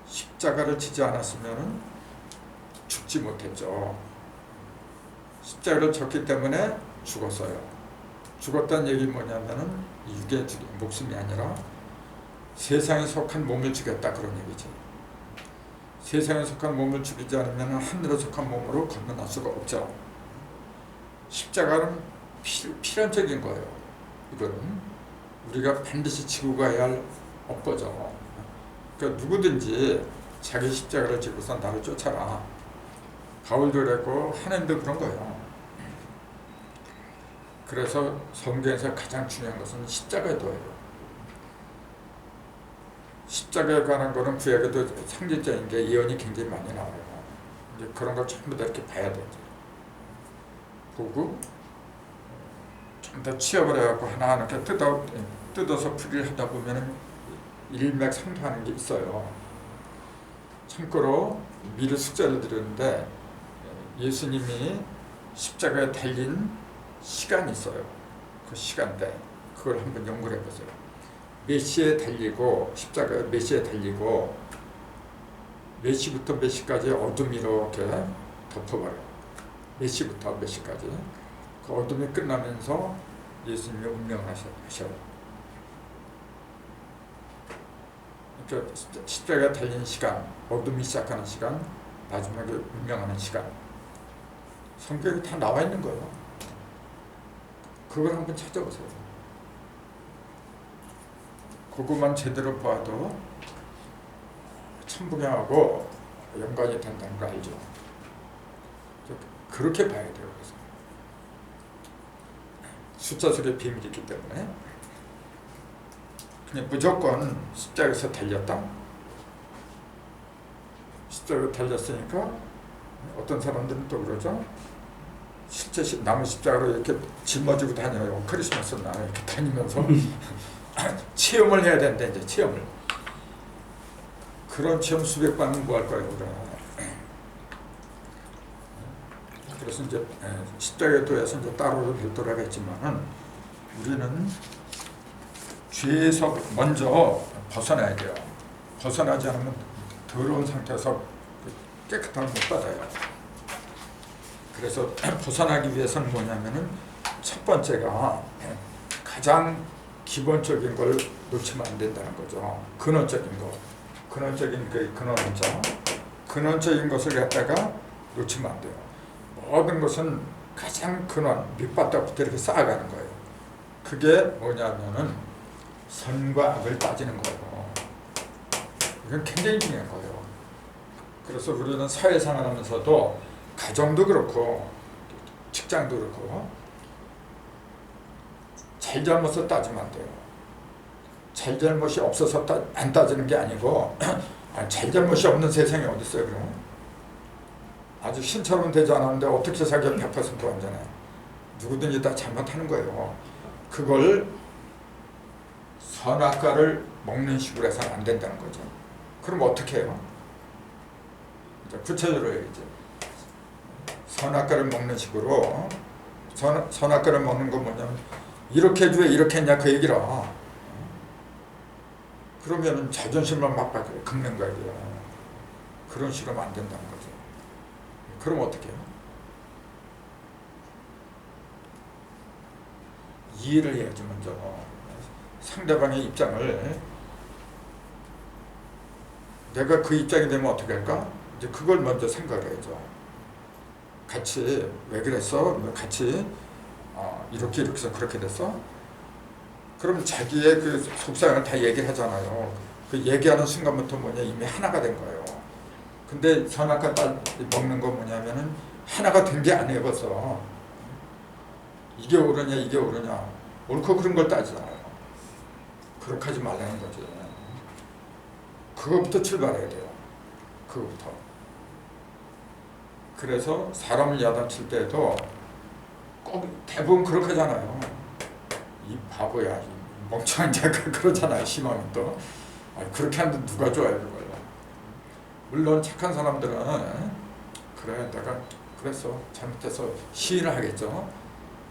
십자가를 지지 않았으면은 죽지 못했죠. 십자가를 졌기 때문에 죽었어요. 죽었다는 얘기 뭐냐면은 육의 목숨이 아니라 세상에 속한 몸을 죽였다 그런 얘기지. 세상에 속한 몸을 죽이지 않으면 하늘에 속한 몸으로 건너갈 수가 없죠. 십자가는 필연적인 거예요. 이거는 우리가 반드시 지고 가야 할 업보죠. 그러니까 누구든지 자기 십자가를 지고서 나를 쫓아라. 바울도 그랬고 하나님도 그런 거예요. 그래서 성경에서 가장 중요한 것은 십자가의 도예요. 십자가에 관한 거는 구약에도 상징적인 게 예언이 굉장히 많이 나와요. 이제 그런 걸 전부 다 이렇게 봐야 되죠. 보고 좀 더 취업을 해갖고 하나하나 이렇게 뜯어서 풀이를 하다 보면 일맥상통하는 게 있어요. 참고로 미리 숙제를 드렸는데 예수님이 십자가에 달린 시간이 있어요. 그 시간대 그걸 한번 연구를 해보세요. 몇 시에 달리고 십자가에 몇 시에 달리고 몇 시부터 몇 시까지 어둠이 이렇게 덮어버려요. 몇 시부터 몇 시까지 그 어둠이 끝나면서 예수님이 운명을 하셔요. 그러니까 십자가에 달린 시간, 어둠이 시작하는 시간, 마지막에 운명하는 시간 성경에 다 나와 있는 거예요. 그걸 한번 찾아보세요. 그것만 제대로 봐도 천부경하고 연관이 된다는 거 알죠? 그렇게 봐야 돼요. 그래서 숫자 속에 비밀이 있기 때문에 그냥 무조건 십자가에서 달렸다. 십자가에 달렸으니까 어떤 사람들은 또 그러죠. 실제 나무 십자가로 이렇게 짊어지고 다녀요. 크리스마스 날 이렇게 다니면서 체험을 해야 되는데 이제 체험을 그런 체험 수백 번은 뭐 할 거예요. 그래서 이제 십자가에 도에서 이제 따로 별도로 하겠지만은 우리는 죄에서 먼저 벗어나야 돼요. 벗어나지 않으면 더러운 상태에서 깨끗함을 못 받아요. 그래서 벗어나기 위해서는 뭐냐면은 첫 번째가 가장 기본적인 걸 놓치면 안 된다는 거죠. 근원적인 거. 근원적인 그 근원자. 근원적인 것을 갖다가 놓치면 안 돼요. 모든 것은 가장 근원, 밑바닥부터 이렇게 쌓아가는 거예요. 그게 뭐냐면은 선과 악을 따지는 거예요. 이건 굉장히 중요한 거예요. 그래서 우리는 사회생활하면서도 가정도 그렇고 직장도 그렇고 잘잘못을 따지면 안 돼요. 잘잘못이 없어서 안 따지는 게 아니고 잘잘못이 없는 세상이 어디 있어요. 그럼 아주 신처럼 되지 않았는데 어떻게 자기가 100% 완전해. 누구든지 다 잘못하는 거예요. 그걸 선악과를 먹는 식으로 해서는 안 된다는 거죠. 그럼 어떻게 해요? 이제 구체적으로 해야지. 선악과를 먹는 식으로 선악과를 먹는 건 뭐냐면 이렇게 해줘 이렇게 했냐 그 얘기라. 그러면 자존심을 막 긁는 거예요. 그런 식으로 하면 안 된다는 거죠. 그럼 어떻게 해요? 이해를 해야지 먼저. 상대방의 입장을 내가 그 입장이 되면 어떻게 할까? 이제 그걸 먼저 생각을 해야죠. 같이 왜 그랬어? 같이 이렇게 해서 그렇게 됐어? 그럼 자기의 그 속상을 다 얘기를 하잖아요. 그 얘기하는 순간부터 뭐냐 이미 하나가 된 거예요. 근데 선악과 먹는 건 뭐냐면은 하나가 된 게 아니에요 벌써. 이게 옳으냐 이게 옳으냐 옳고 그런 걸 따지잖아요. 그렇게 하지 말라는 거지. 그거부터 출발해야 돼요. 그거부터. 그래서 사람을 야단칠 때도 꼭 대부분 그렇게 하잖아요. 이 바보야, 이 멍청한 자가 그러잖아요. 심하면 또. 그렇게 하는데 누가 좋아해요, 그걸. 물론 착한 사람들은 그래 내가 그래서 잘못해서 시인을 하겠죠.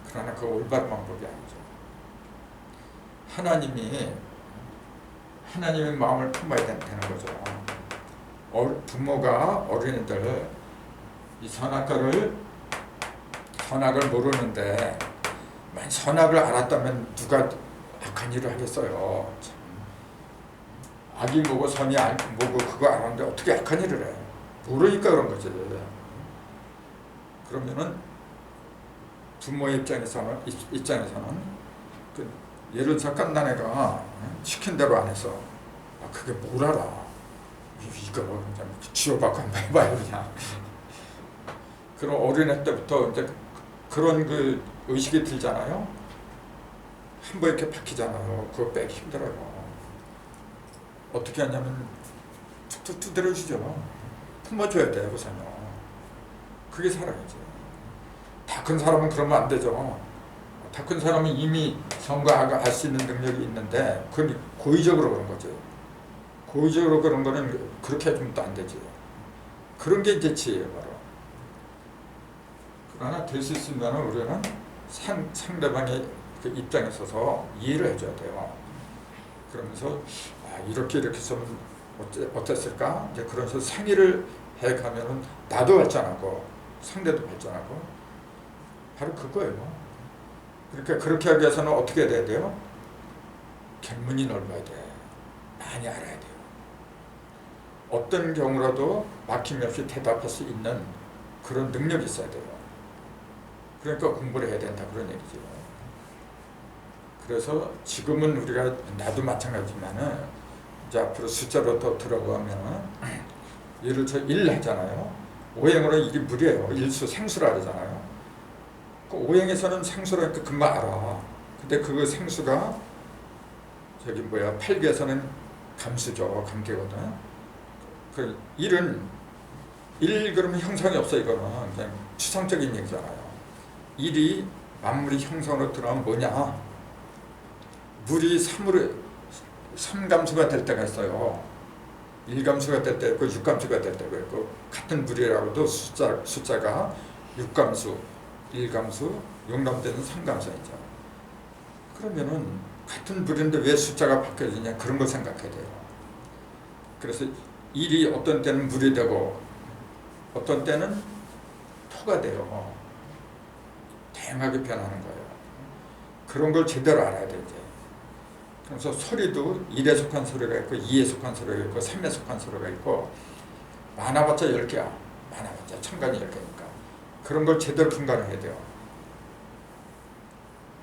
그러나 그 올바른 방법이 아니죠. 하나님의 마음을 품어야 되는 거죠. 부모가 어린이들 이 선악을 모르는데 선악을 알았다면 누가 악한 일을 하겠어요. 참. 악이 뭐고 선이 뭐고 그거 알았는데 어떻게 악한 일을 해. 모르니까 그런 거지. 그러면은 부모의 입장에서는 그 예를 들어서 깐난 애가 시킨 대로 안 해서 그게 뭘 알아. 이거 그냥 쥐어박고 한번 해봐요 그냥. 그럼 어린애 때부터 이제 그런 그 의식이 들잖아요. 한번 이렇게 박히잖아요. 그거 빼기 힘들어요. 어떻게 하냐면 툭툭 두드려주죠. 품어줘야 돼요 우선요. 그게 사랑이죠. 다 큰 사람은 그러면 안 되죠. 다 큰 사람은 이미 성과 알 수 있는 능력이 있는데 그건 고의적으로 그런 거죠. 고의적으로 그런 거는 그렇게 해주면 또 안 되지. 그런 게 이제 지혜예요 바로. 그러나 될 수 있으면 우리는 상대방의 그 입장에 서서 이해를 해줘야 돼요. 그러면서 이렇게 했으면 어땠을까? 이제 그런 식으로 상의를 해가면은 나도 발전하고 상대도 발전하고 바로 그거예요. 그러니까 그렇게 하기 위해서는 어떻게 돼야 돼요? 견문이 넓어야 돼. 많이 알아야 돼요. 어떤 경우라도 막힘이 없이 대답할 수 있는 그런 능력이 있어야 돼요. 그러니까 공부를 해야 된다 그런 얘기죠. 그래서 지금은 우리가 나도 마찬가지지만은 이제 앞으로 숫자로 더 들어가면은 예를 들어 1 하잖아요. 오행으로 이게 물이에요. 일수 생수라 그러잖아요. 그 오행에서는 생수라니까 금방 알아. 근데 그 생수가 저기 뭐야 8개에서는 감수죠. 감개거든. 그 1은 1 그러면 형상이 없어. 이거는 그냥 추상적인 얘기잖아요. 1이 만물이 형성으로 들어가면 뭐냐? 물이 3감수가 될 때가 있어요. 1감수가 될 때 있고 6감수가 될 때가 있고 같은 물이라고도 숫자가 6감수, 1감수, 용감되는 3감수이죠. 그러면은 같은 물인데 왜 숫자가 바뀌어지냐 그런 걸 생각해야 돼요. 그래서 1이 어떤 때는 물이 되고 어떤 때는 토가 돼요. 다양하게 변하는 거예요. 그런 걸 제대로 알아야 되죠. 그래서 소리도 1에 속한 소리가 있고 2에 속한 소리가 있고 3에 속한 소리가 있고 많아봤자 10개야. 많아봤자 천간이 10개니까. 그런 걸 제대로 분간을 해야 돼요.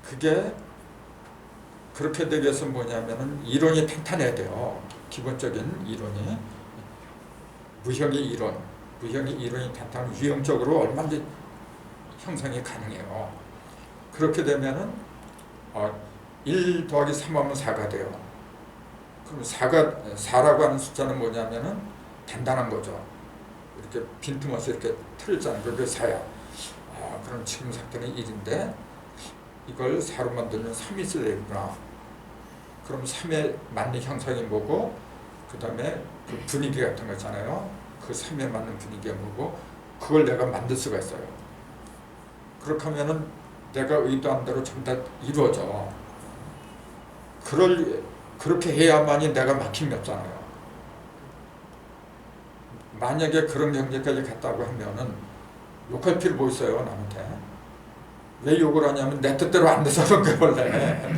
그게 그렇게 되기 위해서 뭐냐면은 이론이 탄탄해야 돼요. 기본적인 이론이. 무형의 이론이 탄탄하면 유형적으로 얼마든지 형성이 가능해요. 그렇게 되면은 1 더하기 3하면 4가 돼요. 그럼 4라고 하는 숫자는 뭐냐면은 단단한 거죠. 이렇게 빈틈없이 이렇게 틀잖아요. 그게 4야. 그럼 지금 상태는 1인데 이걸 4로 만들면 3이 있어야 되구나. 그럼 3에 맞는 형상이 뭐고 그 다음에 그 분위기 같은 거 있잖아요. 그 3에 맞는 분위기가 뭐고 그걸 내가 만들 수가 있어요. 그렇게 하면은 내가 의도한 대로 전부 다 이루어져. 그렇게 해야만이 내가 막힘이 없잖아요. 만약에 그런 경지까지 갔다고 하면은 욕할 필요 뭐 있어요, 남한테. 왜 욕을 하냐면 내 뜻대로 안 돼서 그런 거예요, 원래.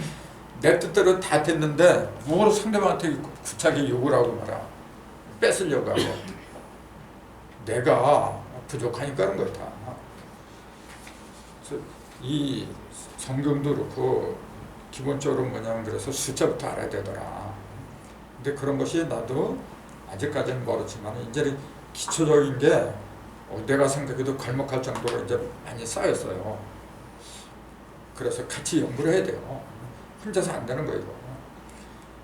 내 뜻대로 다 됐는데 뭐로 상대방한테 구차하게 욕을 하고 말아. 뺏으려고 하고. 내가 부족하니까 그런 거다. 그래서 이 성경도 그렇고 기본적으로 뭐냐면 그래서 숫자부터 알아야 되더라. 근데 그런 것이 나도 아직까지는 멀었지만 이제 기초적인 게 내가 생각해도 걸먹할 정도로 이제 많이 쌓였어요. 그래서 같이 연구를 해야 돼요. 혼자서 안 되는 거예요.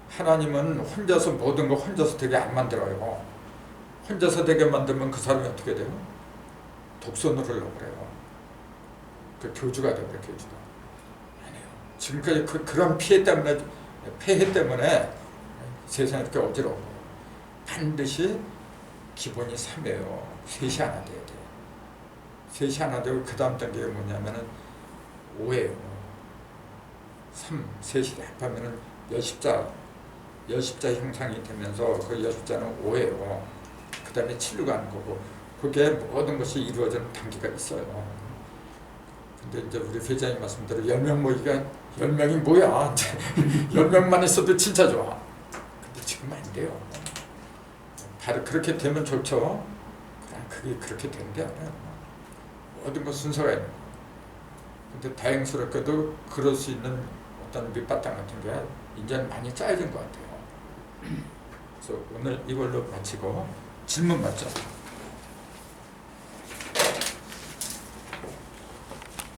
하나님은 혼자서 모든 거 혼자서 되게 안 만들어요. 혼자서 되게 만들면 그 사람이 어떻게 돼요? 독선을 하려고 그래요. 그 교주가 돼요, 교주가. 아니에요. 지금까지 그런 폐해 때문에 세상이 이렇게 어지러워. 반드시 기본이 3이에요. 셋이 하나 돼야 돼요. 셋이 하나 되고 그 다음 단계가 뭐냐면은 5예요. 3, 셋이 합하면은 여십자 형상이 되면서 그 여십자는 5예요. 그 다음에 7로 가는 거고 그게 모든 것이 이루어지는 단계가 있어요. 근데 이제 우리 회장님 말씀대로 10명 모이기가 10명이 뭐야? 10명만 있어도 진짜 좋아. 근데 지금 안 돼요. 바로 그렇게 되면 좋죠. 그냥 그게 그렇게 되는 게 아니라 모든 것 순서가 있는 거예요. 근데 다행스럽게도 그럴 수 있는 어떤 밑바탕 같은 게 이제는 많이 짜여진 것 같아요. 그래서 오늘 이걸로 마치고 질문 받죠.